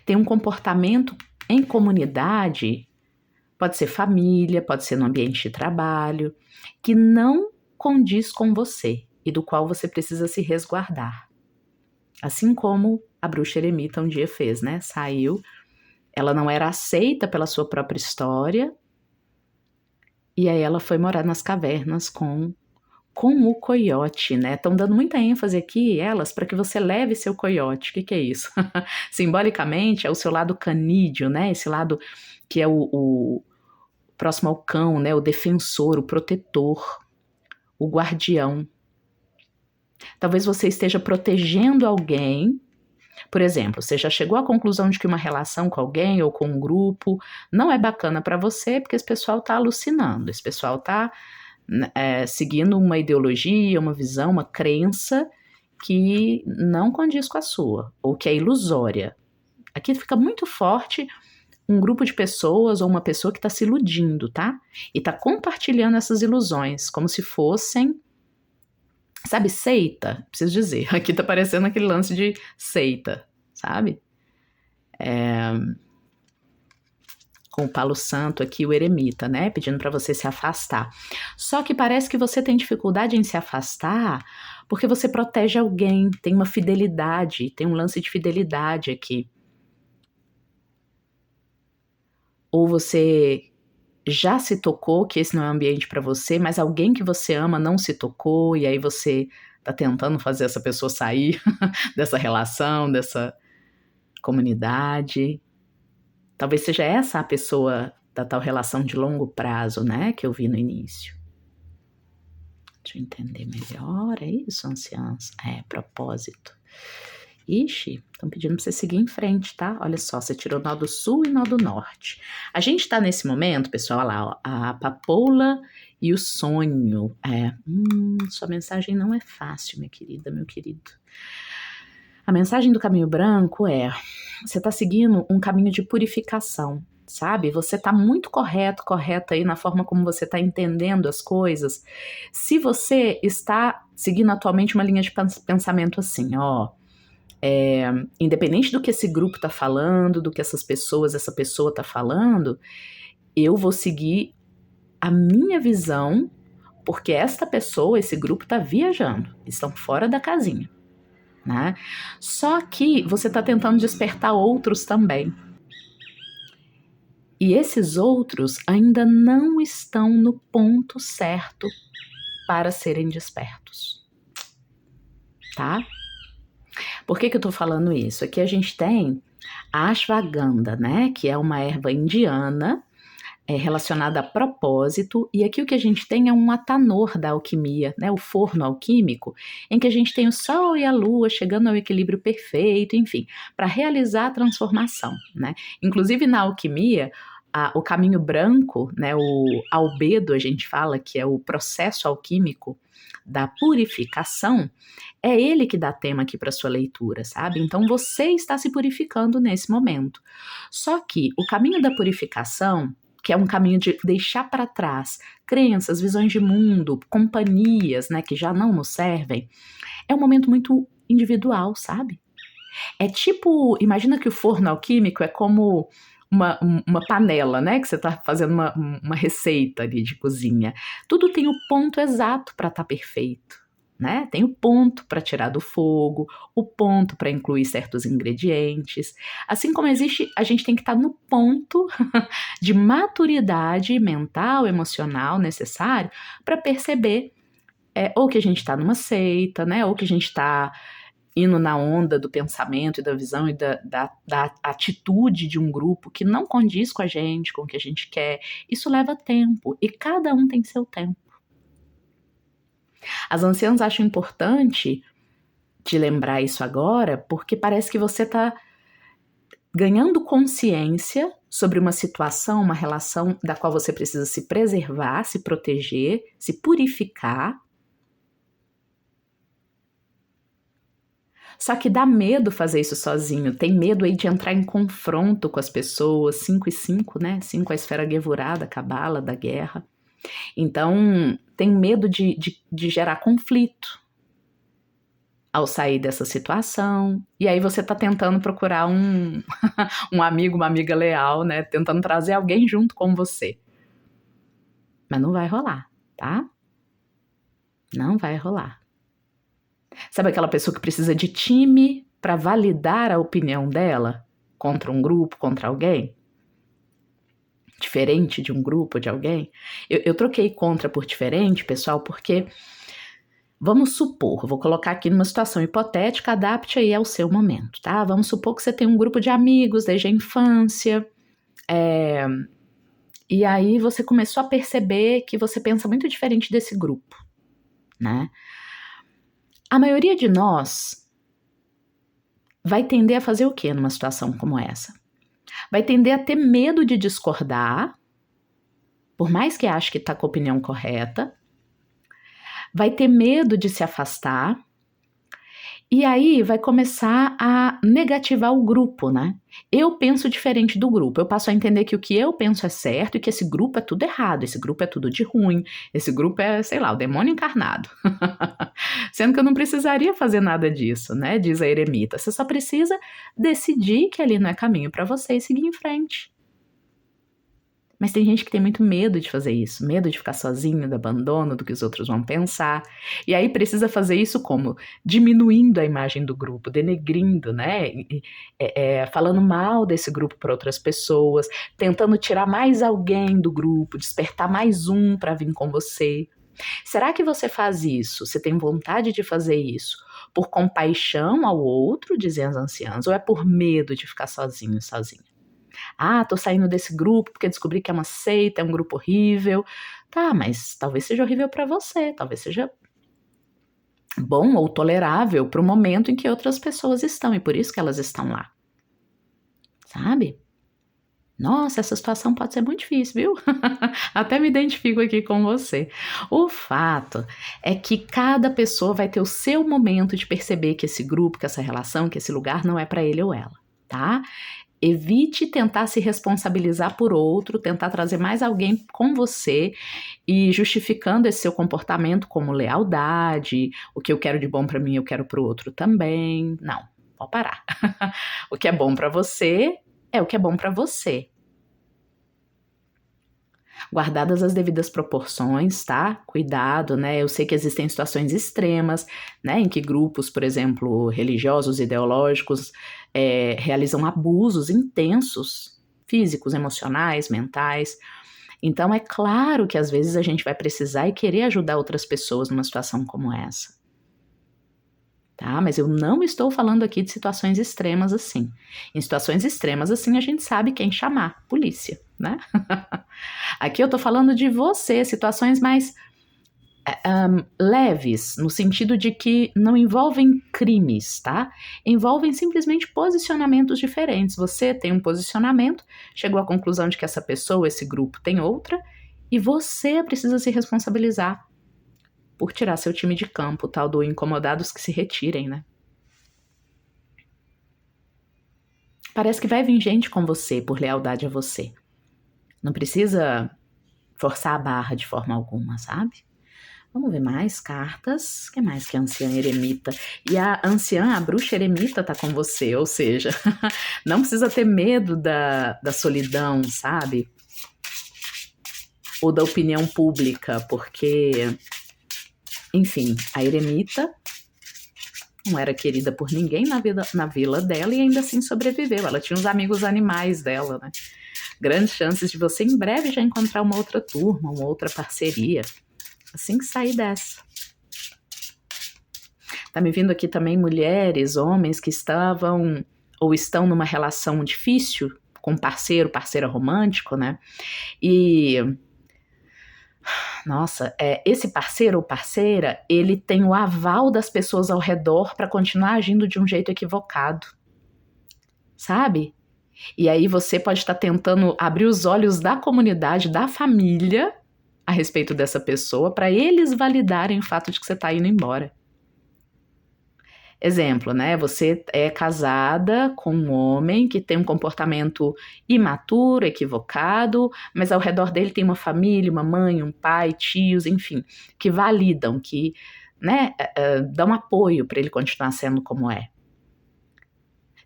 Tem um comportamento em comunidade pode ser família, pode ser no ambiente de trabalho, que não condiz com você e do qual você precisa se resguardar. Assim como a bruxa eremita um dia fez, né? Saiu, ela não era aceita pela sua própria história, e aí ela foi morar nas cavernas com o coiote, né? Estão dando muita ênfase aqui, elas, para que você leve seu coiote. O que é isso? Simbolicamente, é o seu lado canídeo, né? Esse lado que é o próximo ao cão, né? O defensor, o protetor, o guardião. Talvez você esteja protegendo alguém. Por exemplo, você já chegou à conclusão de que uma relação com alguém ou com um grupo não é bacana para você, porque esse pessoal está alucinando, esse pessoal está seguindo uma ideologia, uma visão, uma crença que não condiz com a sua, ou que é ilusória. Aqui fica muito forte um grupo de pessoas ou uma pessoa que está se iludindo, tá? E está compartilhando essas ilusões, como se fossem, sabe, seita, preciso dizer. Aqui tá parecendo aquele lance de seita, sabe? Com o Palo Santo aqui, o eremita, né? Pedindo para você se afastar. Só que parece que você tem dificuldade em se afastar porque você protege alguém, tem uma fidelidade, tem um lance de fidelidade aqui. Ou você já se tocou que esse não é um ambiente para você, mas alguém que você ama não se tocou, e aí você tá tentando fazer essa pessoa sair dessa relação, dessa comunidade. Talvez seja essa a pessoa da tal relação de longo prazo, né, que eu vi no início. Deixa eu entender melhor, é isso, anciãs? Propósito. Ixi, estão pedindo para você seguir em frente, tá? Olha só, você tirou nó do sul e nó do norte. A gente tá nesse momento, pessoal, olha lá, ó, a papoula e o sonho. Sua mensagem não é fácil, minha querida, meu querido. A mensagem do caminho branco você tá seguindo um caminho de purificação, sabe? Você tá muito correta aí na forma como você tá entendendo as coisas. Se você está seguindo atualmente uma linha de pensamento assim, independente do que esse grupo tá falando, do que essa pessoa tá falando, eu vou seguir a minha visão, porque esta pessoa, esse grupo tá viajando, estão fora da casinha, né? Só que você tá tentando despertar outros também. E esses outros ainda não estão no ponto certo para serem despertos, tá? Por que eu tô falando isso? Aqui a gente tem a ashwagandha, né? Que é uma erva indiana relacionada a propósito. E aqui o que a gente tem é um atanor da alquimia, né? O forno alquímico, em que a gente tem o sol e a lua chegando ao equilíbrio perfeito, enfim, para realizar a transformação, né? Inclusive na alquimia, o caminho branco, né? O albedo, a gente fala que é o processo alquímico da purificação, é ele que dá tema aqui para sua leitura, sabe? Então você está se purificando nesse momento. Só que o caminho da purificação, que é um caminho de deixar para trás crenças, visões de mundo, companhias, né, que já não nos servem, é um momento muito individual, sabe? É tipo, imagina que o forno alquímico é como uma panela, né? Que você está fazendo uma receita ali de cozinha. Tudo tem o ponto exato para estar perfeito, né? Tem o ponto para tirar do fogo, o ponto para incluir certos ingredientes. Assim como existe, a gente tem que estar no ponto de maturidade mental, emocional necessário para perceber ou que a gente está numa seita, né? Ou que a gente está indo na onda do pensamento e da visão e da atitude de um grupo que não condiz com a gente, com o que a gente quer. Isso leva tempo e cada um tem seu tempo. As anciãs acham importante de lembrar isso agora, porque parece que você está ganhando consciência sobre uma situação, uma relação da qual você precisa se preservar, se proteger, se purificar. Só que dá medo fazer isso sozinho, tem medo aí de entrar em confronto com as pessoas, 5 e 5, né? 5 é a esfera Gevurah, Cabala, da guerra. Então, tem medo de gerar conflito. ao sair dessa situação. E aí você tá tentando procurar um amigo, uma amiga leal, né? Tentando trazer alguém junto com você. Mas não vai rolar, tá? Não vai rolar. Sabe aquela pessoa que precisa de time para validar a opinião dela contra um grupo, contra alguém? Diferente de um grupo, de alguém? Eu troquei contra por diferente, pessoal, porque vamos supor, vou colocar aqui numa situação hipotética, adapte aí ao seu momento, tá? Vamos supor que você tem um grupo de amigos desde a infância, e aí você começou a perceber que você pensa muito diferente desse grupo, né? A maioria de nós vai tender a fazer o quê numa situação como essa? Vai tender a ter medo de discordar, por mais que ache que está com a opinião correta, vai ter medo de se afastar, e aí vai começar a negativar o grupo, né? Eu penso diferente do grupo, eu passo a entender que o que eu penso é certo e que esse grupo é tudo errado, esse grupo é tudo de ruim, esse grupo é, sei lá, o demônio encarnado. Sendo que eu não precisaria fazer nada disso, né? Diz a eremita, você só precisa decidir que ali não é caminho para você e seguir em frente. Mas tem gente que tem muito medo de fazer isso, medo de ficar sozinho, do abandono, do que os outros vão pensar. E aí precisa fazer isso como? Diminuindo a imagem do grupo, denegrindo, né? Falando mal desse grupo para outras pessoas, tentando tirar mais alguém do grupo, despertar mais um para vir com você. Será que você faz isso? Você tem vontade de fazer isso por compaixão ao outro, dizem as anciãs, ou é por medo de ficar sozinho, sozinha? Ah, tô saindo desse grupo porque descobri que é uma seita, é um grupo horrível. Tá, mas talvez seja horrível para você, talvez seja bom ou tolerável para o momento em que outras pessoas estão, e por isso que elas estão lá. Sabe? Nossa, essa situação pode ser muito difícil, viu? Até me identifico aqui com você. O fato é que cada pessoa vai ter o seu momento de perceber que esse grupo, que essa relação, que esse lugar não é para ele ou ela, tá? Evite tentar se responsabilizar por outro, tentar trazer mais alguém com você e justificando esse seu comportamento como lealdade, o que eu quero de bom para mim eu quero para o outro também. Não, pode parar. O que é bom para você é o que é bom para você. Guardadas as devidas proporções, tá? Cuidado, né? Eu sei que existem situações extremas, né? Em que grupos, por exemplo, religiosos, ideológicos, realizam abusos intensos, físicos, emocionais, mentais. Então, é claro que às vezes a gente vai precisar e querer ajudar outras pessoas numa situação como essa. Tá? Mas eu não estou falando aqui de situações extremas assim. Em situações extremas assim, a gente sabe quem chamar, polícia, né? Aqui eu tô falando de você, situações mais leves, no sentido de que não envolvem crimes, tá? Envolvem simplesmente posicionamentos diferentes. Você tem um posicionamento, chegou à conclusão de que essa pessoa, esse grupo tem outra, e você precisa se responsabilizar por tirar seu time de campo, tal do incomodados que se retirem, né? Parece que vai vir gente com você por lealdade a você. Não precisa forçar a barra de forma alguma, sabe? Vamos ver mais cartas. O que mais que a anciã eremita? E a anciã, a bruxa eremita tá com você, ou seja, não precisa ter medo da solidão, sabe? Ou da opinião pública, porque... Enfim, a eremita não era querida por ninguém na vila dela e ainda assim sobreviveu. Ela tinha os amigos animais dela, né? Grandes chances de você em breve já encontrar uma outra turma, uma outra parceria, assim que sair dessa. Tá me vindo aqui também mulheres, homens que estavam ou estão numa relação difícil com parceiro, parceira romântico, né? E... Nossa, esse parceiro ou parceira, ele tem o aval das pessoas ao redor para continuar agindo de um jeito equivocado, sabe? E aí você pode estar tentando abrir os olhos da comunidade, da família, a respeito dessa pessoa, para eles validarem o fato de que você está indo embora. Exemplo, né? Você é casada com um homem que tem um comportamento imaturo, equivocado, mas ao redor dele tem uma família, uma mãe, um pai, tios, enfim, que validam, que né, dão apoio para ele continuar sendo como é.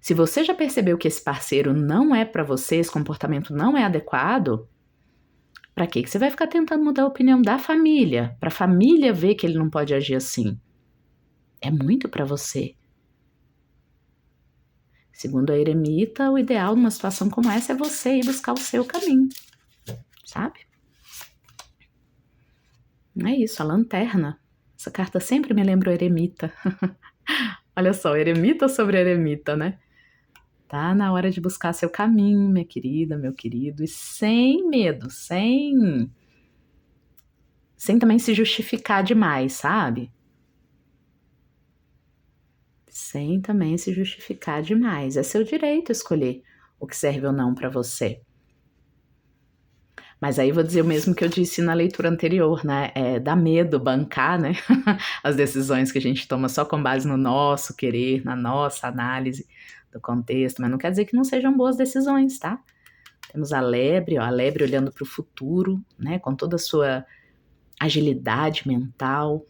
Se você já percebeu que esse parceiro não é para você, esse comportamento não é adequado, para que você vai ficar tentando mudar a opinião da família? Para a família ver que ele não pode agir assim. É muito para você. Segundo a eremita, o ideal numa situação como essa é você ir buscar o seu caminho, sabe? É isso, a lanterna. Essa carta sempre me lembra o eremita. Olha só, eremita sobre eremita, né? Tá na hora de buscar seu caminho, minha querida, meu querido, e sem medo, sem também se justificar demais, sabe? Sem também se justificar demais. É seu direito escolher o que serve ou não para você. Mas aí vou dizer o mesmo que eu disse na leitura anterior, né? Dá medo bancar, né? As decisões que a gente toma só com base no nosso querer, na nossa análise do contexto, mas não quer dizer que não sejam boas decisões, tá? Temos a lebre olhando para o futuro, né? Com toda a sua agilidade mental,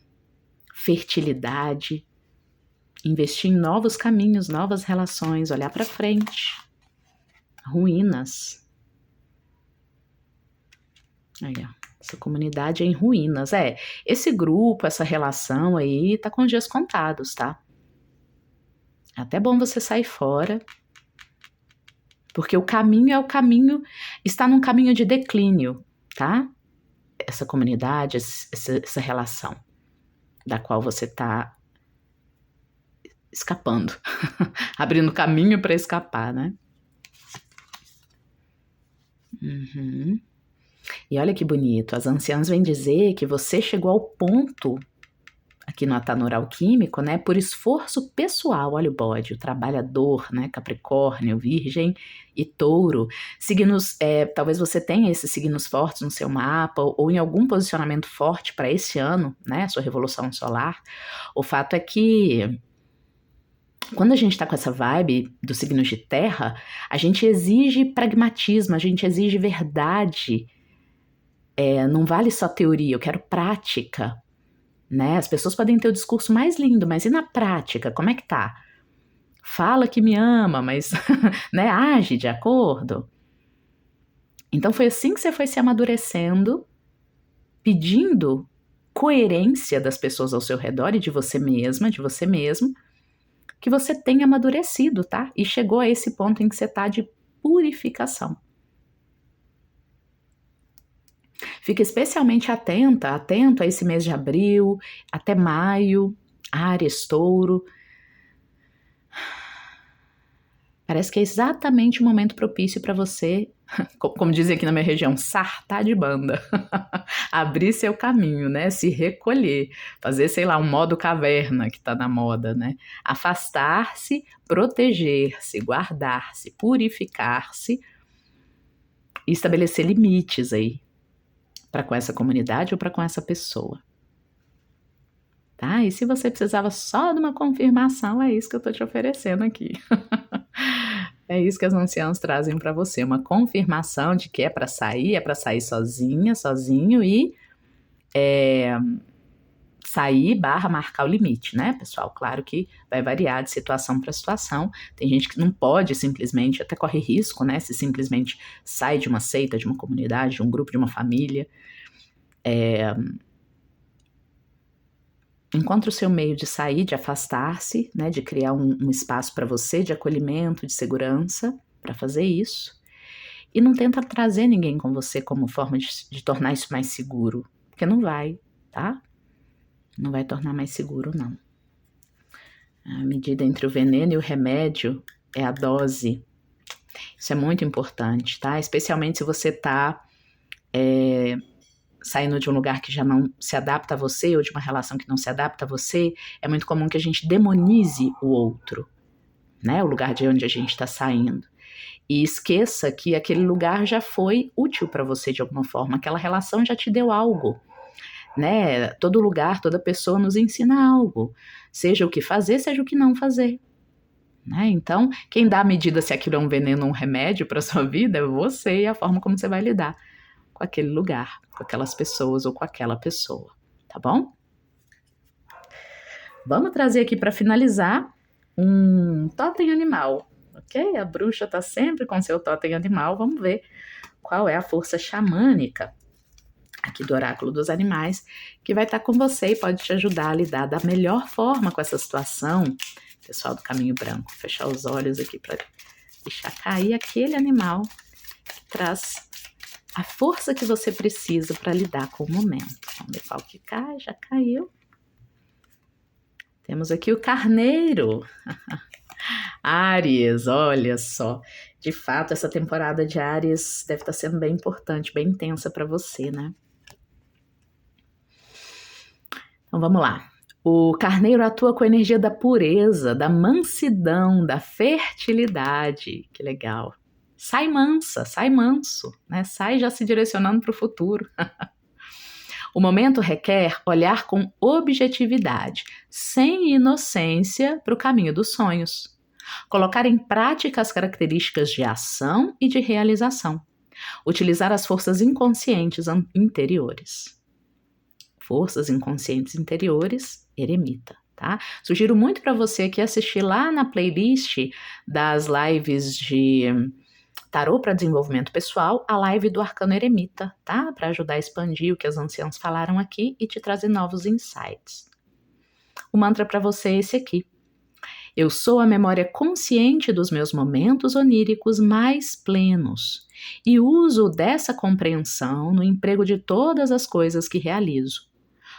fertilidade, investir em novos caminhos, novas relações, olhar para frente. Ruínas. Aí, ó. Essa comunidade é em ruínas. Esse grupo, essa relação aí, tá com dias contados, tá? É até bom você sair fora, porque o caminho está num caminho de declínio, tá? Essa comunidade, essa relação, da qual você tá escapando, abrindo caminho para escapar, né? Uhum. E olha que bonito, as anciãs vêm dizer que você chegou ao ponto, aqui no Atanor Alquímico, né, por esforço pessoal, olha o bode, o trabalhador, né, Capricórnio, Virgem e Touro, signos, talvez você tenha esses signos fortes no seu mapa, ou em algum posicionamento forte para esse ano, né, sua revolução solar. O fato é que quando a gente está com essa vibe dos signos de terra, a gente exige pragmatismo, a gente exige verdade. Não vale só teoria, eu quero prática, né? As pessoas podem ter o discurso mais lindo, mas e na prática, como é que tá? Fala que me ama, mas né, age de acordo. Então foi assim que você foi se amadurecendo, pedindo coerência das pessoas ao seu redor e de você mesma, de você mesmo, que você tenha amadurecido, tá? E chegou a esse ponto em que você tá de purificação. Fica especialmente atento a esse mês de abril, até maio, Áries, Touro. Parece que é exatamente o momento propício para você, como dizem aqui na minha região, sartar de banda. Abrir seu caminho, né? Se recolher, fazer, sei lá, um modo caverna que tá na moda, né? Afastar-se, proteger-se, guardar-se, purificar-se e estabelecer limites aí para com essa comunidade ou para com essa pessoa. Tá? E se você precisava só de uma confirmação, é isso que eu tô te oferecendo aqui. É isso que as anciãs trazem para você, uma confirmação de que é para sair sozinha, sozinho e sair / marcar o limite, né, pessoal? Claro que vai variar de situação para situação. Tem gente que não pode simplesmente, até corre risco, né, se simplesmente sai de uma seita, de uma comunidade, de um grupo, de uma família. Encontre o seu meio de sair, de afastar-se, né, de criar um espaço para você de acolhimento, de segurança, para fazer isso. E não tenta trazer ninguém com você como forma de tornar isso mais seguro, porque não vai, tá? Não vai tornar mais seguro, não. A medida entre o veneno e o remédio é a dose. Isso é muito importante, tá? Especialmente se você tá saindo de um lugar que já não se adapta a você, ou de uma relação que não se adapta a você, é muito comum que a gente demonize o outro, né? O lugar de onde a gente está saindo. E esqueça que aquele lugar já foi útil para você de alguma forma, aquela relação já te deu algo, né? Todo lugar, toda pessoa nos ensina algo, seja o que fazer, seja o que não fazer. Né? Então, quem dá a medida se aquilo é um veneno ou um remédio para sua vida é você e a forma como você vai lidar com aquele lugar, com aquelas pessoas ou com aquela pessoa, tá bom? Vamos trazer aqui para finalizar um totem animal, ok? A bruxa está sempre com seu totem animal. Vamos ver qual é a força xamânica aqui do Oráculo dos Animais, que vai estar com você e pode te ajudar a lidar da melhor forma com essa situação. Pessoal do Caminho Branco, fechar os olhos aqui para deixar cair aquele animal que traz a força que você precisa para lidar com o momento. Vamos ver qual que cai, já caiu. Temos aqui o Carneiro. Áries, olha só. De fato, essa temporada de Áries deve estar sendo bem importante, bem intensa para você, né? Então vamos lá. O Carneiro atua com a energia da pureza, da mansidão, da fertilidade. Que legal. Sai mansa, sai manso, né? Sai já se direcionando para o futuro. O momento requer olhar com objetividade, sem inocência, para o caminho dos sonhos. Colocar em prática as características de ação e de realização. Utilizar as forças inconscientes interiores. Forças inconscientes interiores, eremita, tá? Sugiro muito para você aqui assistir lá na playlist das lives de Tarô para Desenvolvimento Pessoal, a live do Arcano Eremita, tá? Para ajudar a expandir o que as anciãs falaram aqui e te trazer novos insights. O mantra para você é esse aqui. Eu sou a memória consciente dos meus momentos oníricos mais plenos e uso dessa compreensão no emprego de todas as coisas que realizo.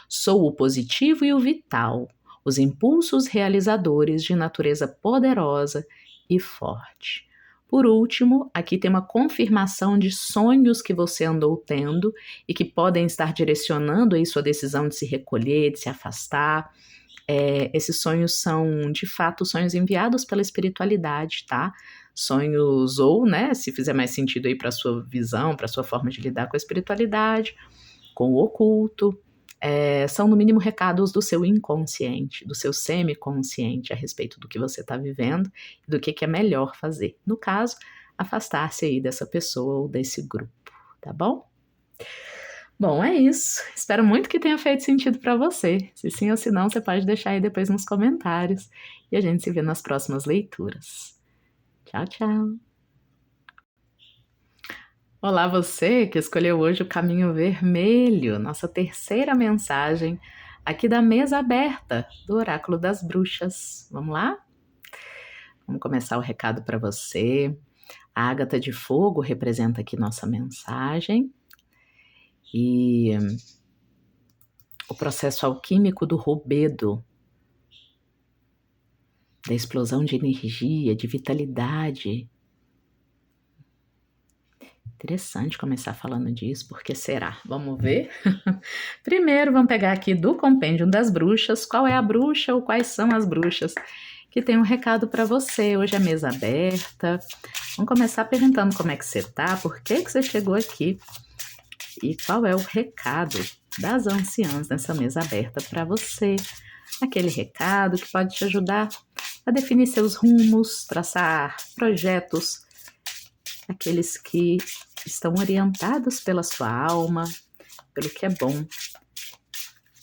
Sou o positivo e o vital, os impulsos realizadores de natureza poderosa e forte. Por último, aqui tem uma confirmação de sonhos que você andou tendo e que podem estar direcionando aí sua decisão de se recolher, de se afastar. Esses sonhos são, de fato, sonhos enviados pela espiritualidade, tá? Sonhos ou, né, se fizer mais sentido aí para sua visão, para sua forma de lidar com a espiritualidade, com o oculto, são no mínimo recados do seu inconsciente, do seu semiconsciente a respeito do que você está vivendo e do que é melhor fazer. No caso, afastar-se aí dessa pessoa ou desse grupo, tá bom? Bom, é isso. Espero muito que tenha feito sentido para você. Se sim ou se não, você pode deixar aí depois nos comentários e a gente se vê nas próximas leituras. Tchau, tchau! Olá, você que escolheu hoje o caminho vermelho, nossa terceira mensagem aqui da mesa aberta do Oráculo das Bruxas. Vamos lá? Vamos começar o recado para você. A ágata de fogo representa aqui nossa mensagem e o processo alquímico do rubedo, da explosão de energia, de vitalidade. Interessante começar falando disso, porque será? Vamos ver? Primeiro, vamos pegar aqui do Compêndio das Bruxas, qual é a bruxa ou quais são as bruxas que tem um recado para você. Hoje é mesa aberta. Vamos começar perguntando como é que você tá, por que você chegou aqui e qual é o recado das anciãs nessa mesa aberta para você. Aquele recado que pode te ajudar a definir seus rumos, traçar projetos, aqueles que estão orientados pela sua alma, pelo que é bom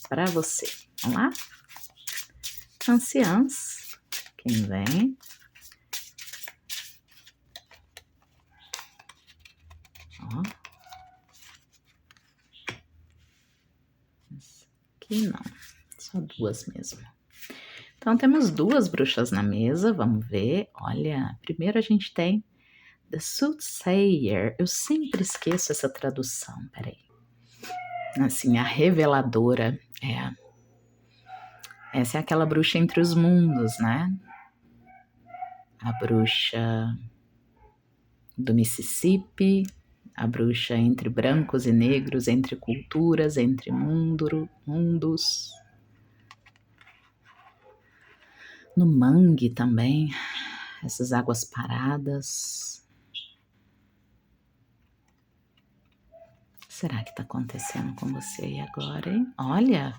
para você. Vamos lá? Anciãs, quem vem? Ó. Aqui não, só duas mesmo. Então temos duas bruxas na mesa, vamos ver. Olha, primeiro a gente tem The Soothsayer. Eu sempre esqueço essa tradução, peraí. Assim, a reveladora. Essa é aquela bruxa entre os mundos, né? A bruxa do Mississippi, a bruxa entre brancos e negros, entre culturas, entre mundos. No mangue também, essas águas paradas. Será que está acontecendo com você aí agora, hein? Olha!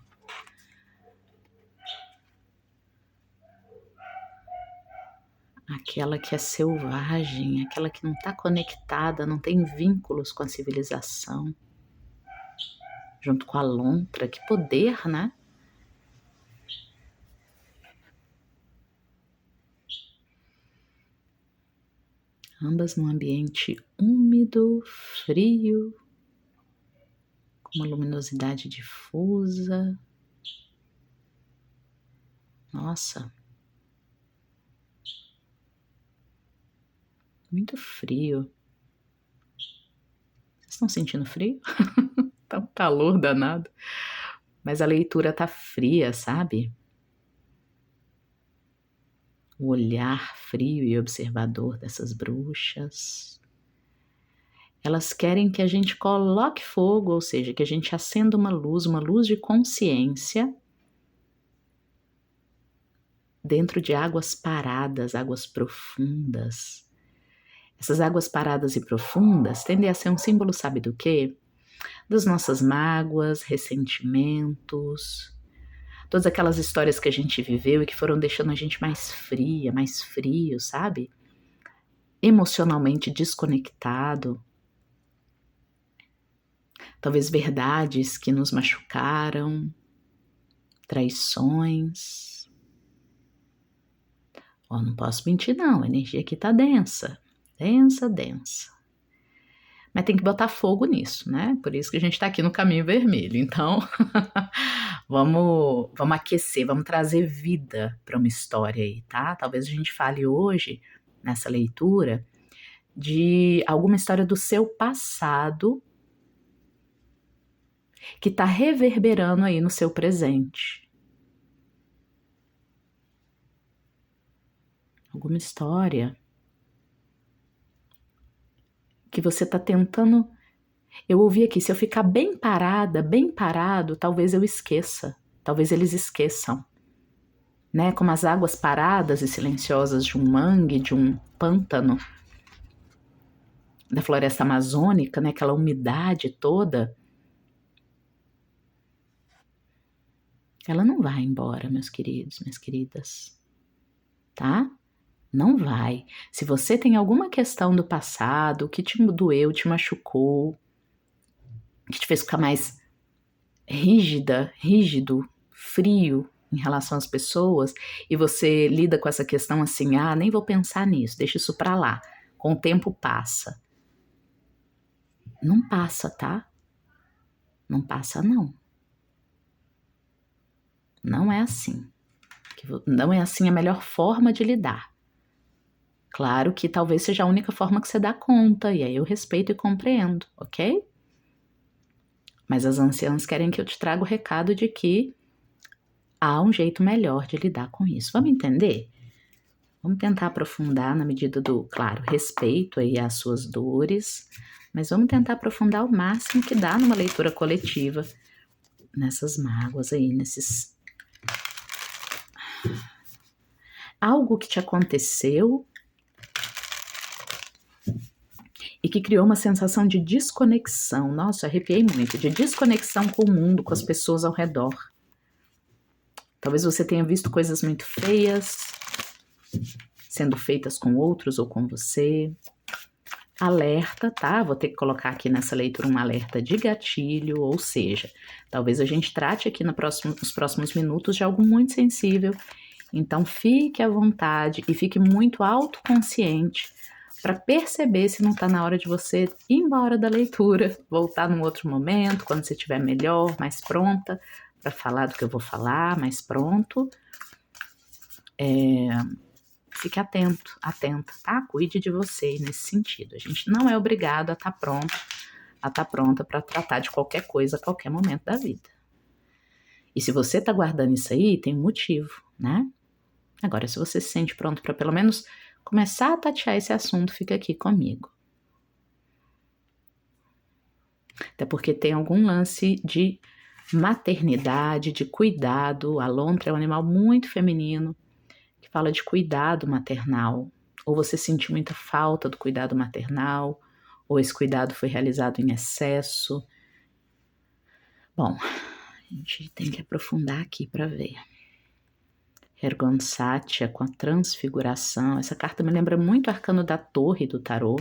Aquela que é selvagem, aquela que não está conectada, não tem vínculos com a civilização. Junto com a lontra, que poder, né? ambas num ambiente úmido, frio, com uma luminosidade difusa. Nossa, muito frio. Vocês estão sentindo frio? Tá um calor danado. Mas a leitura tá fria, sabe? O olhar frio e observador dessas bruxas. Elas querem que a gente coloque fogo, ou seja, que a gente acenda uma luz de consciência dentro de águas paradas, águas profundas. Essas águas paradas e profundas tendem a ser um símbolo, sabe do quê? Das nossas mágoas, ressentimentos, todas aquelas histórias que a gente viveu e que foram deixando a gente mais fria, mais frio, sabe? Emocionalmente desconectado. Talvez verdades que nos machucaram, traições. Ó, não posso mentir não, a energia aqui tá densa, densa. Mas tem que botar fogo nisso, né? Por isso que a gente tá aqui no caminho vermelho. Então, vamos aquecer, vamos trazer vida para uma história aí, tá? Talvez a gente fale hoje, nessa leitura, de alguma história do seu passado que tá reverberando aí no seu presente. Alguma história que você tá tentando. Eu ouvi aqui, se eu ficar bem parada, bem parado, talvez eu esqueça. Talvez eles esqueçam. Né? Como as águas paradas e silenciosas de um mangue, de um pântano, da floresta amazônica, né? Aquela umidade toda. Ela não vai embora, meus queridos, minhas queridas. Tá? Não vai. Se você tem alguma questão do passado que te doeu, te machucou, que te fez ficar mais rígido, frio em relação às pessoas, e você lida com essa questão assim, nem vou pensar nisso, deixa isso pra lá. Com o tempo passa. Não passa, tá? Não passa, não. Não é assim. Não é assim a melhor forma de lidar. Claro que talvez seja a única forma que você dá conta, e aí eu respeito e compreendo, ok? Mas as anciãs querem que eu te traga o recado de que há um jeito melhor de lidar com isso. Vamos entender? Vamos tentar aprofundar na medida do, claro, respeito aí às suas dores, mas vamos tentar aprofundar o máximo que dá numa leitura coletiva, nessas mágoas aí, nesses... Algo que te aconteceu e que criou uma sensação de desconexão. Nossa, arrepiei muito, de desconexão com o mundo, com as pessoas ao redor. Talvez você tenha visto coisas muito feias sendo feitas com outros ou com você. Alerta, tá? Vou ter que colocar aqui nessa leitura um alerta de gatilho, ou seja, talvez a gente trate aqui nos próximos minutos de algo muito sensível. Então fique à vontade e fique muito autoconsciente para perceber se não está na hora de você ir embora da leitura, voltar num outro momento, quando você estiver melhor, mais pronta para falar do que eu vou falar, mais pronto. Fique atento, atenta, tá? Cuide de você nesse sentido. A gente não é obrigado a estar pronta para tratar de qualquer coisa a qualquer momento da vida. E se você tá guardando isso aí, tem um motivo, né? Agora, se você se sente pronto para pelo menos começar a tatear esse assunto, fica aqui comigo. Até porque tem algum lance de maternidade, de cuidado. A lontra é um animal muito feminino, que fala de cuidado maternal. Ou você sentiu muita falta do cuidado maternal, ou esse cuidado foi realizado em excesso. Bom, a gente tem que aprofundar aqui para ver. Ergon Satya com a transfiguração. Essa carta me lembra muito o arcano da torre do tarô.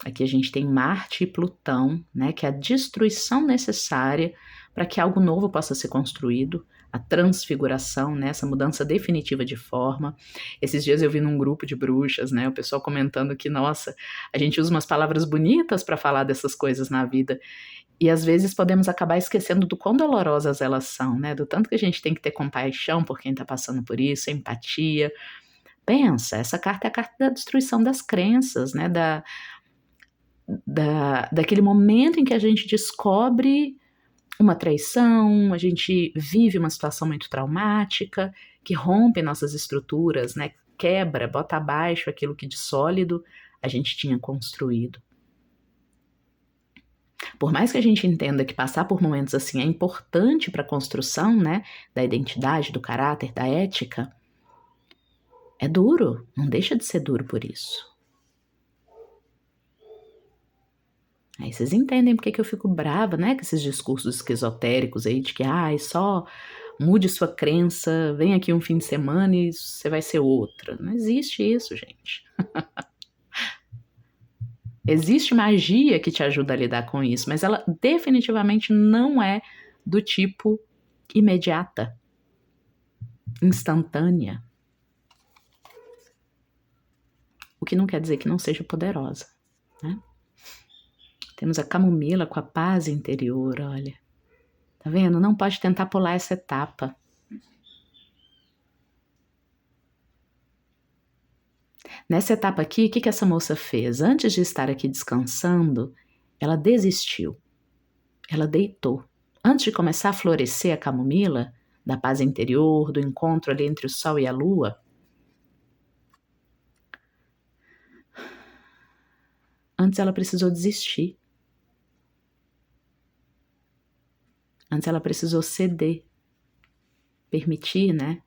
Aqui a gente tem Marte e Plutão, né, que é a destruição necessária para que algo novo possa ser construído. a transfiguração, né, essa mudança definitiva de forma. Esses dias eu vi num grupo de bruxas, né, o pessoal comentando que, nossa, a gente usa umas palavras bonitas para falar dessas coisas na vida, e às vezes podemos acabar esquecendo do quão dolorosas elas são, né, do tanto que a gente tem que ter compaixão por quem está passando por isso, empatia. Pensa, essa carta é a carta da destruição das crenças, né, daquele momento em que a gente descobre uma traição, a gente vive uma situação muito traumática, que rompe nossas estruturas, né? Quebra, bota abaixo aquilo que de sólido a gente tinha construído. Por mais que a gente entenda que passar por momentos assim é importante para a construção, né, da identidade, do caráter, da ética, é duro, não deixa de ser duro por isso. Aí vocês entendem porque que eu fico brava, né, com esses discursos esquizotéricos aí de que, só mude sua crença, vem aqui um fim de semana e você vai ser outra. Não existe isso, gente. Existe magia que te ajuda a lidar com isso, mas ela definitivamente não é do tipo imediata, instantânea. O que não quer dizer que não seja poderosa, né? Temos a camomila com a paz interior, olha. Tá vendo? Não pode tentar pular essa etapa. Nessa etapa aqui, o que essa moça fez? Antes de estar aqui descansando, ela desistiu. Ela deitou. Antes de começar a florescer a camomila, da paz interior, do encontro ali entre o sol e a lua, antes ela precisou desistir. Antes ela precisou ceder. Permitir, né?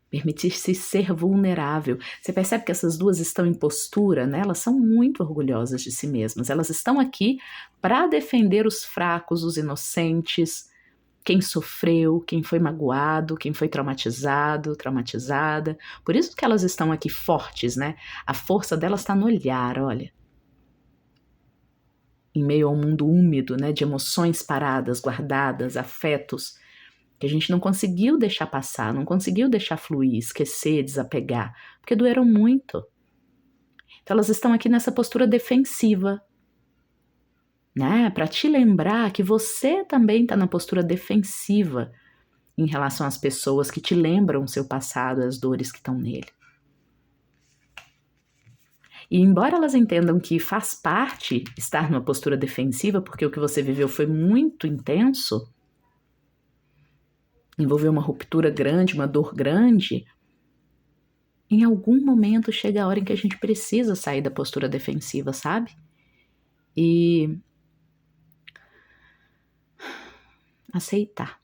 Permitir-se ser vulnerável. Você percebe que essas duas estão em postura, né? Elas são muito orgulhosas de si mesmas. Elas estão aqui para defender os fracos, os inocentes, quem sofreu, quem foi magoado, quem foi traumatizado, traumatizada. Por isso que elas estão aqui fortes, né? A força delas está no olhar, olha. Em meio ao mundo úmido, né? De emoções paradas, guardadas, afetos, que a gente não conseguiu deixar passar, não conseguiu deixar fluir, esquecer, desapegar, porque doeram muito. Então elas estão aqui nessa postura defensiva, né? Para te lembrar que você também está na postura defensiva em relação às pessoas que te lembram o seu passado, as dores que estão nele. E embora elas entendam que faz parte estar numa postura defensiva, porque o que você viveu foi muito intenso, envolveu uma ruptura grande, uma dor grande, em algum momento chega a hora em que a gente precisa sair da postura defensiva, sabe? E aceitar.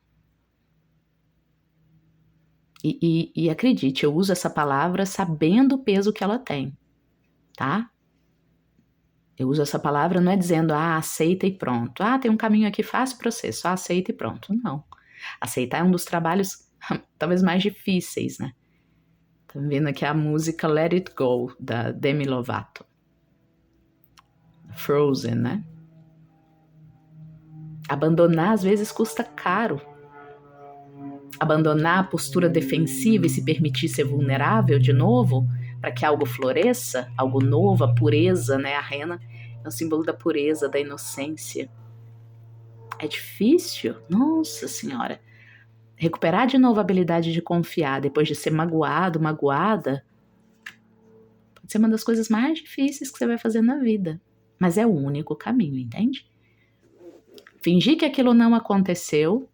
E acredite, eu uso essa palavra sabendo o peso que ela tem, tá? Eu uso essa palavra não é dizendo, aceita e pronto. Tem um caminho aqui fácil para você, só aceita e pronto. Não. Aceitar é um dos trabalhos talvez mais difíceis, né? Estão vendo aqui a música Let It Go, da Demi Lovato. Frozen, né? Abandonar às vezes custa caro. Abandonar a postura defensiva e se permitir ser vulnerável de novo, para que algo floresça, algo novo, a pureza, né? A rena é o símbolo da pureza, da inocência. É difícil, nossa senhora. Recuperar de novo a habilidade de confiar depois de ser magoado, magoada, pode ser uma das coisas mais difíceis que você vai fazer na vida. Mas é o único caminho, entende? Fingir que aquilo não aconteceu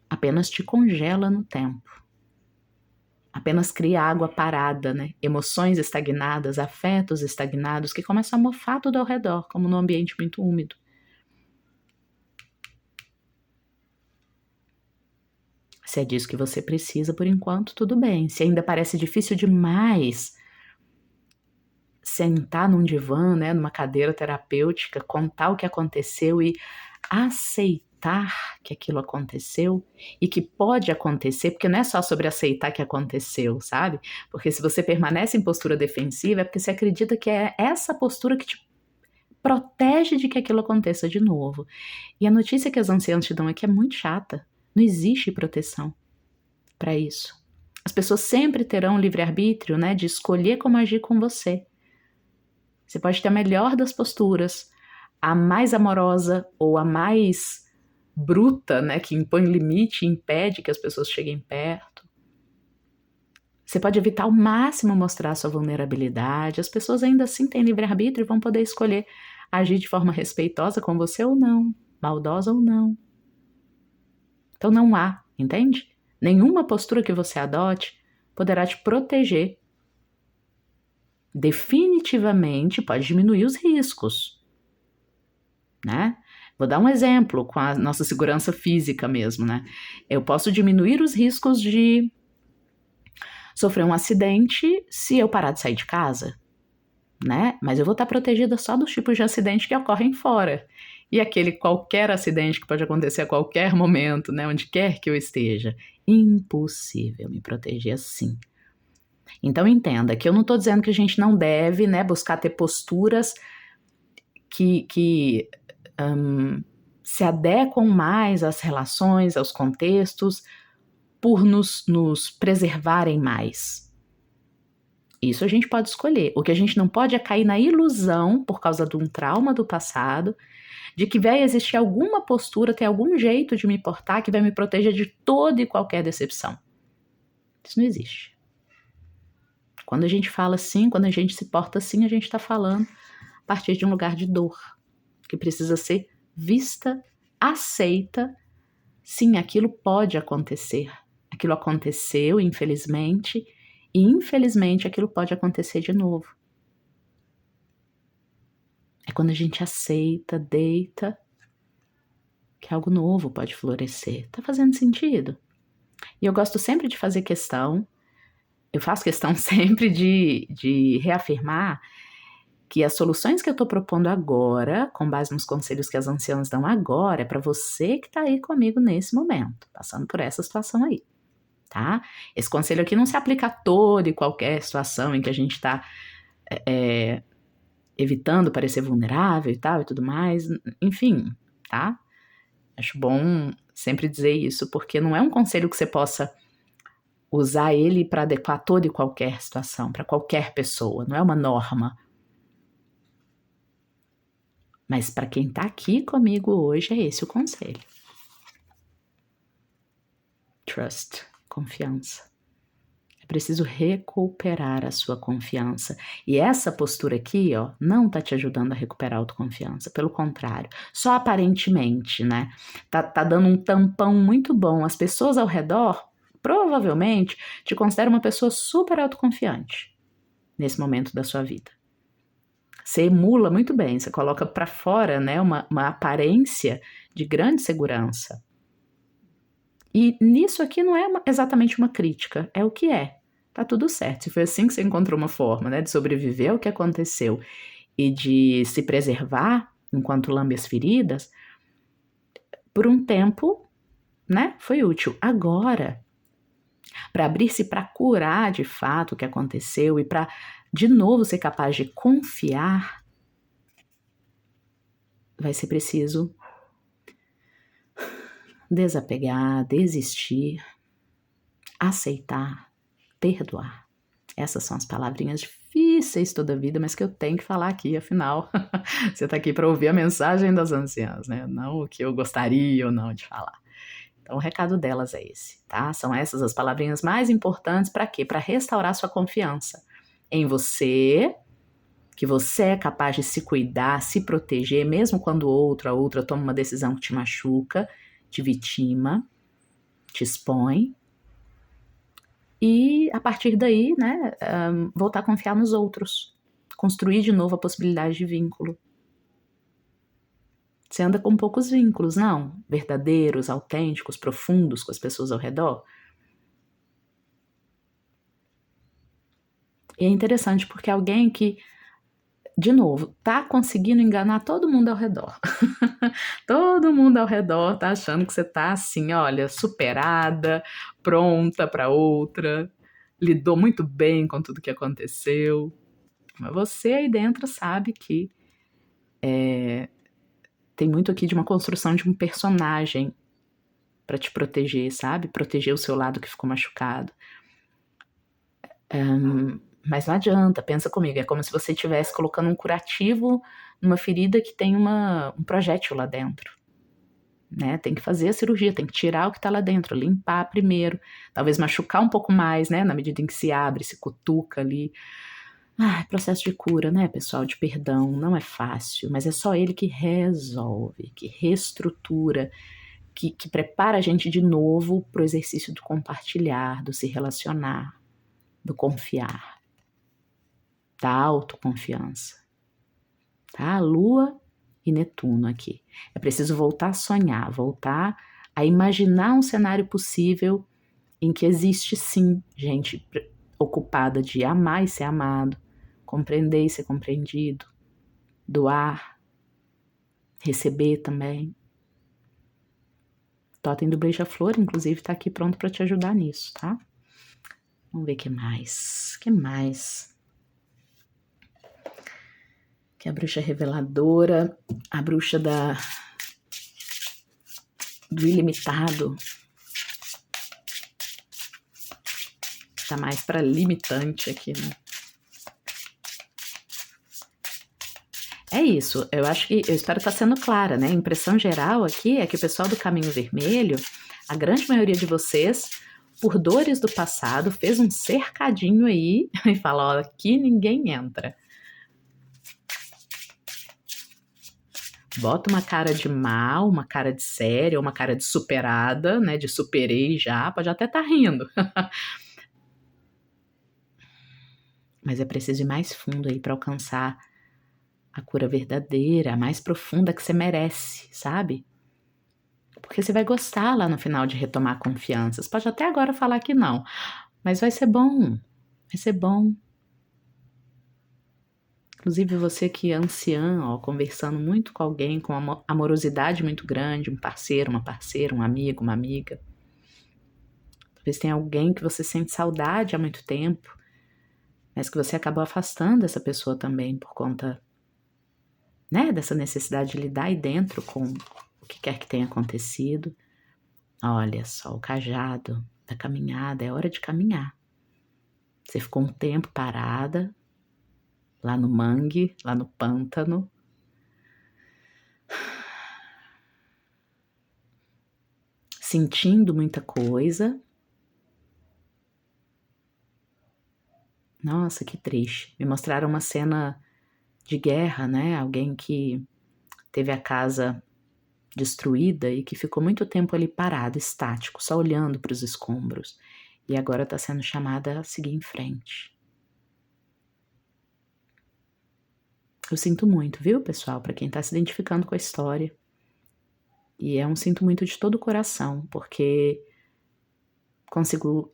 apenas te congela no tempo. Apenas cria água parada, né? Emoções estagnadas, afetos estagnados que começam a mofar tudo ao redor, como num ambiente muito úmido. Se é disso que você precisa, por enquanto, tudo bem. Se ainda parece difícil demais sentar num divã, né, numa cadeira terapêutica, contar o que aconteceu e aceitar que aquilo aconteceu e que pode acontecer, porque não é só sobre aceitar que aconteceu, sabe? Porque se você permanece em postura defensiva, é porque você acredita que é essa postura que te protege de que aquilo aconteça de novo. E a notícia que as anciãs te dão aqui é muito chata. Não existe proteção para isso. As pessoas sempre terão o livre-arbítrio, né, de escolher como agir com você. Você pode ter a melhor das posturas, a mais amorosa ou a mais bruta, né, que impõe limite e impede que as pessoas cheguem perto. Você pode evitar ao máximo mostrar a sua vulnerabilidade. As pessoas ainda assim têm livre-arbítrio e vão poder escolher agir de forma respeitosa com você ou não, maldosa ou não. Então não há, entende? Nenhuma postura que você adote poderá te proteger. Definitivamente pode diminuir os riscos, né? Vou dar um exemplo com a nossa segurança física mesmo, né? Eu posso diminuir os riscos de sofrer um acidente se eu parar de sair de casa, né? Mas eu vou estar protegida só dos tipos de acidente que ocorrem fora. E aquele qualquer acidente que pode acontecer a qualquer momento, né? Onde quer que eu esteja. Impossível me proteger assim. Então entenda que eu não estou dizendo que a gente não deve, né, buscar ter posturas que se adequam mais às relações, aos contextos, por nos preservarem mais. Isso a gente pode escolher. O que a gente não pode é cair na ilusão, por causa de um trauma do passado, de que vai existir alguma postura, ter algum jeito de me portar que vai me proteger de toda e qualquer decepção. Isso não existe. Quando a gente fala assim, quando a gente se porta assim, a gente está falando a partir de um lugar de dor, que precisa ser vista, aceita. Sim, aquilo pode acontecer. Aquilo aconteceu, infelizmente, e infelizmente aquilo pode acontecer de novo. É quando a gente aceita, deita, que algo novo pode florescer. Tá fazendo sentido? E eu gosto sempre de fazer questão, eu faço questão sempre de reafirmar que as soluções que eu estou propondo agora, com base nos conselhos que as anciãs dão agora, é para você que está aí comigo nesse momento, passando por essa situação aí, tá? Esse conselho aqui não se aplica a toda e qualquer situação em que a gente está evitando parecer vulnerável e tal e tudo mais, enfim, tá? Acho bom sempre dizer isso, porque não é um conselho que você possa usar ele para adequar toda e qualquer situação, para qualquer pessoa, não é uma norma. Mas para quem está aqui comigo hoje, é esse o conselho. Trust, confiança. É preciso recuperar a sua confiança. E essa postura aqui, ó, não tá te ajudando a recuperar a autoconfiança. Pelo contrário, só aparentemente, né? Tá dando um tampão muito bom. As pessoas ao redor, provavelmente, te consideram uma pessoa super autoconfiante nesse momento da sua vida. Você emula muito bem, você coloca para fora, né, uma aparência de grande segurança. E nisso aqui não é exatamente uma crítica, é o que é. Tá tudo certo. Se foi assim que você encontrou uma forma, né, de sobreviver ao que aconteceu e de se preservar enquanto lambe as feridas, por um tempo, né, foi útil. Agora, para abrir-se para curar de fato o que aconteceu e para de novo ser capaz de confiar, vai ser preciso desapegar, desistir, aceitar, perdoar. Essas são as palavrinhas difíceis toda a vida, mas que eu tenho que falar aqui, afinal, você está aqui para ouvir a mensagem das anciãs, né? Não o que eu gostaria ou não de falar. Então, o recado delas é esse, tá? São essas as palavrinhas mais importantes para quê? Para restaurar sua confiança em você, que você é capaz de se cuidar, se proteger, mesmo quando a outra toma uma decisão que te machuca, te vitima, te expõe. E a partir daí, né, voltar a confiar nos outros. Construir de novo a possibilidade de vínculo. Você anda com poucos vínculos, não? Verdadeiros, autênticos, profundos com as pessoas ao redor. E é interessante porque alguém que, de novo, tá conseguindo enganar todo mundo ao redor. Todo mundo ao redor tá achando que você tá assim, olha, superada, pronta para outra, lidou muito bem com tudo que aconteceu. Mas você aí dentro sabe que tem muito aqui de uma construção de um personagem para te proteger, sabe? Proteger o seu lado que ficou machucado. Mas não adianta, pensa comigo, é como se você estivesse colocando um curativo numa ferida que tem um projétil lá dentro. Né? Tem que fazer a cirurgia, tem que tirar o que está lá dentro, limpar primeiro, talvez machucar um pouco mais, né? Na medida em que se abre, se cutuca ali. Processo de cura, né, pessoal? De perdão, não é fácil, mas é só ele que resolve, que reestrutura, que prepara a gente de novo para o exercício do compartilhar, do se relacionar, do confiar, da autoconfiança. Tá? Lua e Netuno aqui. É preciso voltar a sonhar, voltar a imaginar um cenário possível em que existe sim gente ocupada de amar e ser amado, compreender e ser compreendido, doar, receber também. Totem do Beija-Flor, inclusive, tá aqui pronto para te ajudar nisso, tá? Vamos ver o que mais. Que mais? Que é a bruxa reveladora, a bruxa do ilimitado. Tá mais para limitante aqui, né? É isso, eu espero estar sendo clara, né? A impressão geral aqui é que o pessoal do Caminho Vermelho, a grande maioria de vocês, por dores do passado, fez um cercadinho aí e fala, ó, aqui ninguém entra. Bota uma cara de mal, uma cara de séria, uma cara de superada, né? De superei já, pode até estar rindo. Mas é preciso ir mais fundo aí para alcançar a cura verdadeira, a mais profunda que você merece, sabe? Porque você vai gostar lá no final de retomar a confiança. Você pode até agora falar que não, mas vai ser bom, vai ser bom. Inclusive você que é anciã, ó, conversando muito com alguém, com uma amorosidade muito grande, um parceiro, uma parceira, um amigo, uma amiga. Talvez tenha alguém que você sente saudade há muito tempo, mas que você acabou afastando essa pessoa também por conta, né, dessa necessidade de lidar aí dentro com o que quer que tenha acontecido. Olha só, o cajado da caminhada, é hora de caminhar. Você ficou um tempo parada, lá no mangue, lá no pântano. Sentindo muita coisa. Nossa, que triste. Me mostraram uma cena de guerra, né? Alguém que teve a casa destruída e que ficou muito tempo ali parado, estático, só olhando para os escombros. E agora está sendo chamada a seguir em frente. Eu sinto muito, viu, pessoal, para quem está se identificando com a história. E é um sinto muito de todo o coração, porque consigo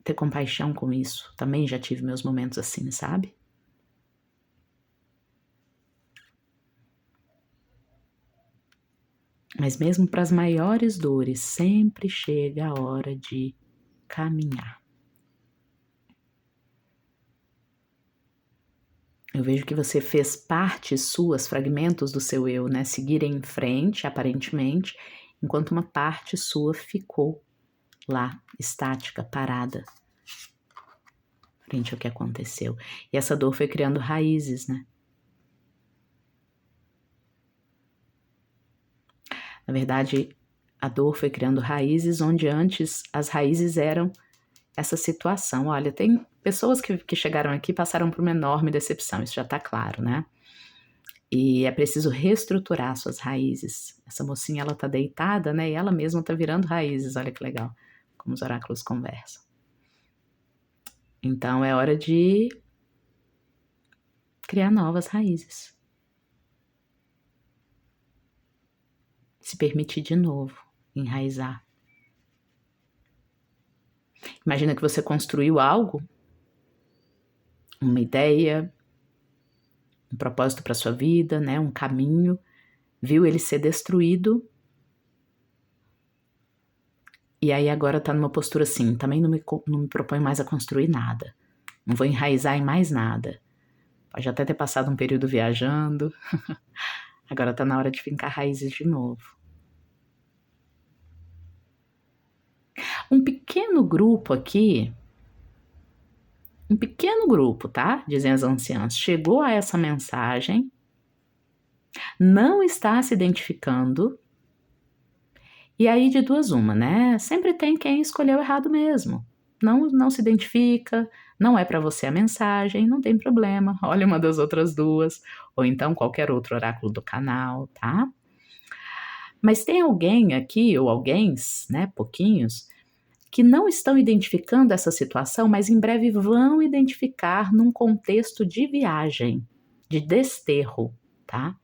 ter compaixão com isso. Também já tive meus momentos assim, sabe? Mas mesmo para as maiores dores, sempre chega a hora de caminhar. Eu vejo que você fez partes suas, fragmentos do seu eu, né, seguirem em frente, aparentemente, enquanto uma parte sua ficou lá, estática, parada, frente ao que aconteceu. E essa dor foi criando raízes, né? Na verdade, a dor foi criando raízes onde antes as raízes eram essa situação. Olha, tem pessoas que chegaram aqui e passaram por uma enorme decepção, isso já tá claro, né? E é preciso reestruturar suas raízes. Essa mocinha, ela tá deitada, né? E ela mesma tá virando raízes, olha que legal, como os oráculos conversam. Então é hora de criar novas raízes. Se permitir de novo enraizar. Imagina que você construiu algo, uma ideia, um propósito para sua vida, né, um caminho, viu ele ser destruído e aí agora tá numa postura assim, também não me proponho mais a construir nada, não vou enraizar em mais nada. Pode até ter passado um período viajando, agora tá na hora de fincar raízes de novo. Um pequeno grupo aqui, um pequeno grupo, tá? Dizem as anciãs, chegou a essa mensagem, não está se identificando, e aí de duas uma, né? Sempre tem quem escolheu errado mesmo. Não se identifica, não é para você a mensagem, não tem problema. Olha uma das outras duas, ou então qualquer outro oráculo do canal, tá? Mas tem alguém aqui, ou alguéms, né, pouquinhos, que não estão identificando essa situação, mas em breve vão identificar num contexto de viagem, de desterro, tá?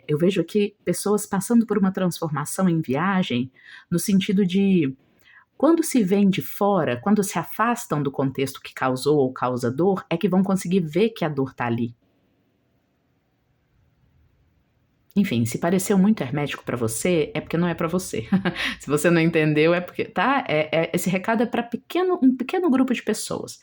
Eu vejo aqui pessoas passando por uma transformação em viagem, no sentido de, quando se vêm de fora, quando se afastam do contexto que causou ou causa dor, é que vão conseguir ver que a dor está ali. Enfim, se pareceu muito hermético para você, é porque não é para você. Se você não entendeu, é porque, tá? Esse recado é para um pequeno grupo de pessoas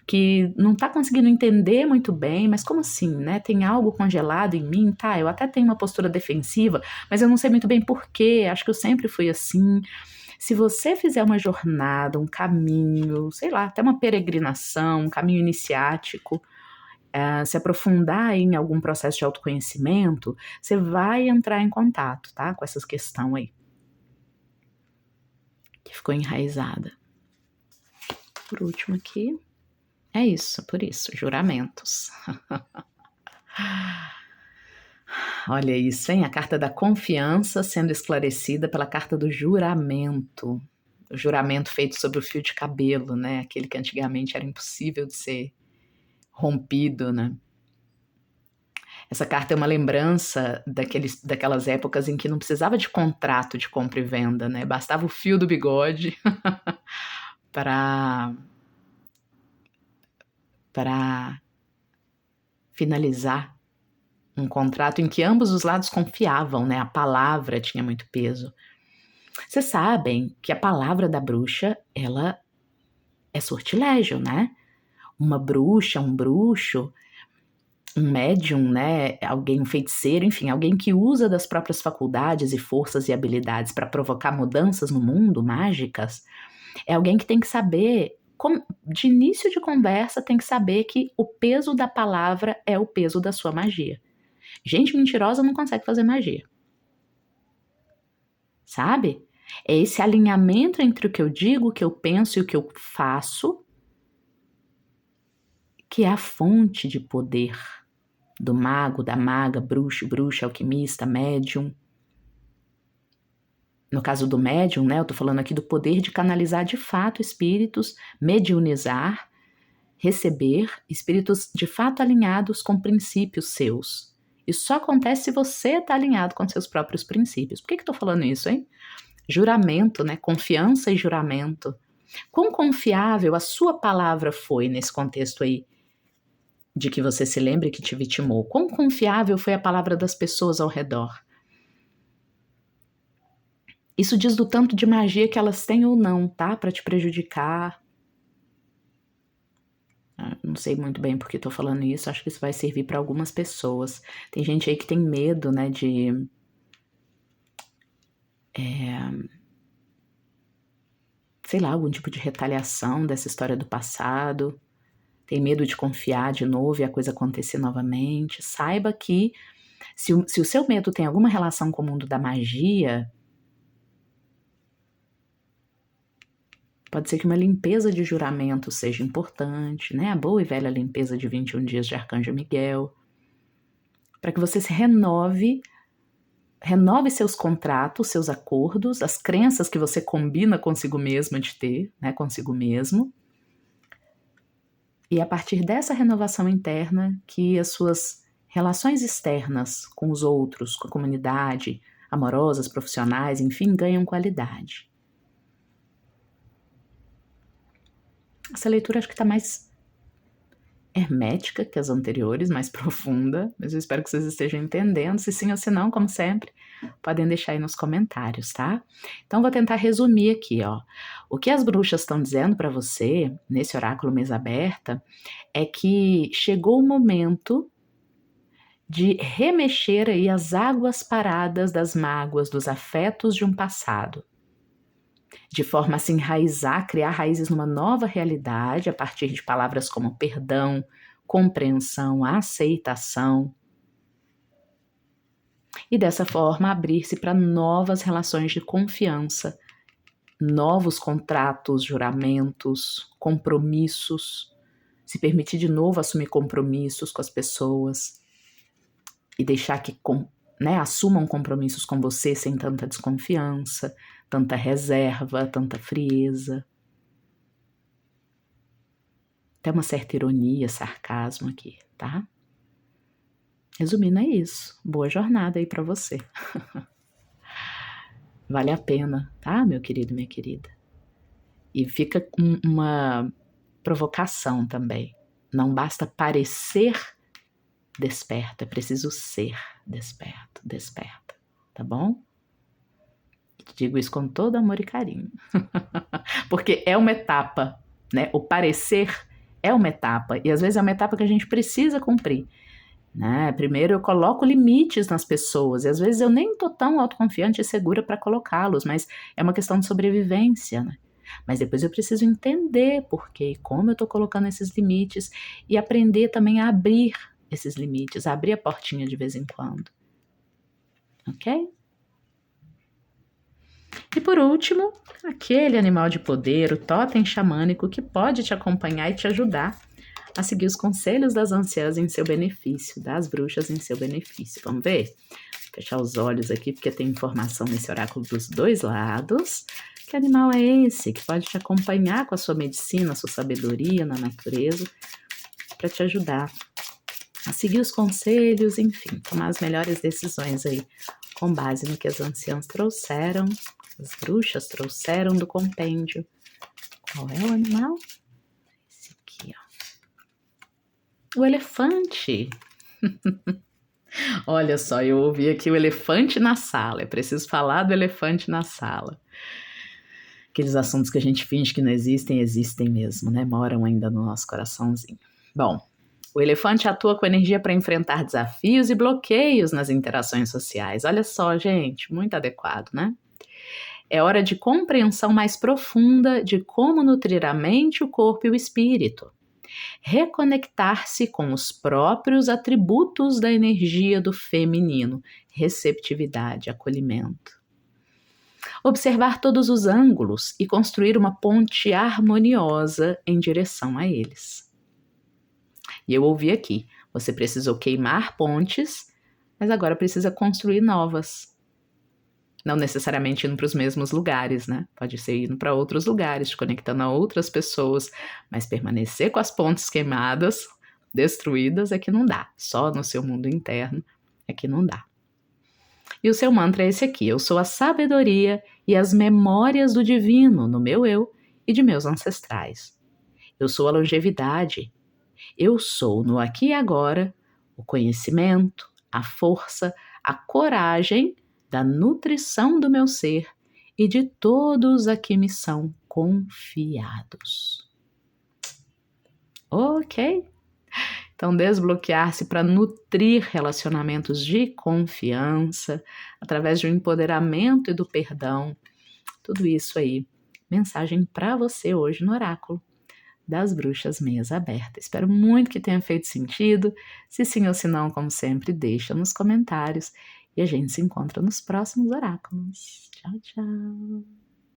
que não tá conseguindo entender muito bem, mas como assim, né? Tem algo congelado em mim, tá? Eu até tenho uma postura defensiva, mas eu não sei muito bem por quê, acho que eu sempre fui assim. Se você fizer uma jornada, um caminho, sei lá, até uma peregrinação, um caminho iniciático, se aprofundar em algum processo de autoconhecimento, você vai entrar em contato, tá? Com essas questões aí, que ficou enraizada. Por último aqui, é isso, por isso, juramentos. Olha isso, hein? A carta da confiança sendo esclarecida pela carta do juramento. O juramento feito sobre o fio de cabelo, né? Aquele que antigamente era impossível de ser rompido, né? Essa carta é uma lembrança daquelas épocas em que não precisava de contrato de compra e venda, né? Bastava o fio do bigode para finalizar um contrato em que ambos os lados confiavam, né? A palavra tinha muito peso. Vocês sabem que a palavra da bruxa, ela é sortilégio, né? Uma bruxa, um bruxo, um médium, né? Alguém, um feiticeiro, enfim, alguém que usa das próprias faculdades e forças e habilidades para provocar mudanças no mundo, mágicas, é alguém que tem que saber, de início de conversa, tem que saber que o peso da palavra é o peso da sua magia. Gente mentirosa não consegue fazer magia. Sabe? É esse alinhamento entre o que eu digo, o que eu penso e o que eu faço que é a fonte de poder do mago, da maga, bruxo, bruxa, alquimista, médium. No caso do médium, né, eu tô falando aqui do poder de canalizar de fato espíritos, mediunizar, receber espíritos de fato alinhados com princípios seus. Isso só acontece se você está alinhado com seus próprios princípios. Por que eu tô falando isso, hein? Juramento, né? Confiança e juramento. Quão confiável a sua palavra foi nesse contexto aí de que você se lembre que te vitimou? Quão confiável foi a palavra das pessoas ao redor? Isso diz do tanto de magia que elas têm ou não, tá? Para te prejudicar. Não sei muito bem por que tô falando isso, acho que isso vai servir para algumas pessoas. Tem gente aí que tem medo, né, de sei lá, algum tipo de retaliação dessa história do passado, tem medo de confiar de novo e a coisa acontecer novamente. Saiba que se o seu medo tem alguma relação com o mundo da magia, pode ser que uma limpeza de juramento seja importante, né? A boa e velha limpeza de 21 dias de Arcanjo Miguel, para que você se renove seus contratos, seus acordos, as crenças que você combina consigo mesma de ter, né, consigo mesmo. E a partir dessa renovação interna que as suas relações externas com os outros, com a comunidade, amorosas, profissionais, enfim, ganham qualidade. Essa leitura acho que está mais hermética que as anteriores, mais profunda, mas eu espero que vocês estejam entendendo. Se sim ou se não, como sempre, podem deixar aí nos comentários, tá? Então vou tentar resumir aqui, ó. O que as bruxas estão dizendo para você nesse oráculo Mesa Aberta é que chegou o momento de remexer aí as águas paradas das mágoas, dos afetos de um passado. de forma a se enraizar, criar raízes numa nova realidade a partir de palavras como perdão, compreensão, aceitação. E dessa forma abrir-se para novas relações de confiança, novos contratos, juramentos, compromissos, se permitir de novo assumir compromissos com as pessoas e deixar que assumam compromissos com você sem tanta desconfiança, tanta reserva, tanta frieza. Tem uma certa ironia, sarcasmo aqui, tá? Resumindo, é isso. Boa jornada aí para você. Vale a pena, tá, meu querido, minha querida? E fica uma provocação também. Não basta parecer desperto, é preciso ser desperto, desperta, tá bom? Digo isso com todo amor e carinho. Porque é uma etapa, né? O parecer é uma etapa, e às vezes é uma etapa que a gente precisa cumprir. Né? Primeiro eu coloco limites nas pessoas, e às vezes eu nem tô tão autoconfiante e segura para colocá-los, mas é uma questão de sobrevivência, né? Mas depois eu preciso entender por quê, como eu tô colocando esses limites e aprender também a abrir esses limites, a abrir a portinha de vez em quando. Ok? E por último, aquele animal de poder, o totem xamânico, que pode te acompanhar e te ajudar a seguir os conselhos das anciãs em seu benefício, das bruxas em seu benefício. Vamos ver? Vou fechar os olhos aqui, porque tem informação nesse oráculo dos dois lados. Que animal é esse que pode te acompanhar com a sua medicina, a sua sabedoria na natureza, para te ajudar a seguir os conselhos, enfim, tomar as melhores decisões aí, com base no que as anciãs trouxeram, as bruxas trouxeram do compêndio. Qual é o animal? Esse aqui, ó. O elefante. Olha só, eu ouvi aqui o elefante na sala. É preciso falar do elefante na sala. Aqueles assuntos que a gente finge que não existem, existem mesmo, né? Moram ainda no nosso coraçãozinho. Bom, o elefante atua com energia para enfrentar desafios e bloqueios nas interações sociais. Olha só, gente, muito adequado, né? É hora de compreensão mais profunda de como nutrir a mente, o corpo e o espírito. Reconectar-se com os próprios atributos da energia do feminino, receptividade, acolhimento. Observar todos os ângulos e construir uma ponte harmoniosa em direção a eles. E eu ouvi aqui, você precisou queimar pontes, mas agora precisa construir novas. Não necessariamente indo para os mesmos lugares, né? Pode ser indo para outros lugares, te conectando a outras pessoas, mas permanecer com as pontes queimadas, destruídas, é que não dá. Só no seu mundo interno é que não dá. E o seu mantra é esse aqui: eu sou a sabedoria e as memórias do divino no meu eu e de meus ancestrais. Eu sou a longevidade. Eu sou no aqui e agora o conhecimento, a força, a coragem da nutrição do meu ser e de todos a que me são confiados. Ok? Então, desbloquear-se para nutrir relacionamentos de confiança, através de um empoderamento e do perdão. Tudo isso aí. Mensagem para você hoje no Oráculo das Bruxas Meias Abertas. Espero muito que tenha feito sentido. Se sim ou se não, como sempre, deixa nos comentários. E a gente se encontra nos próximos oráculos. Tchau, tchau!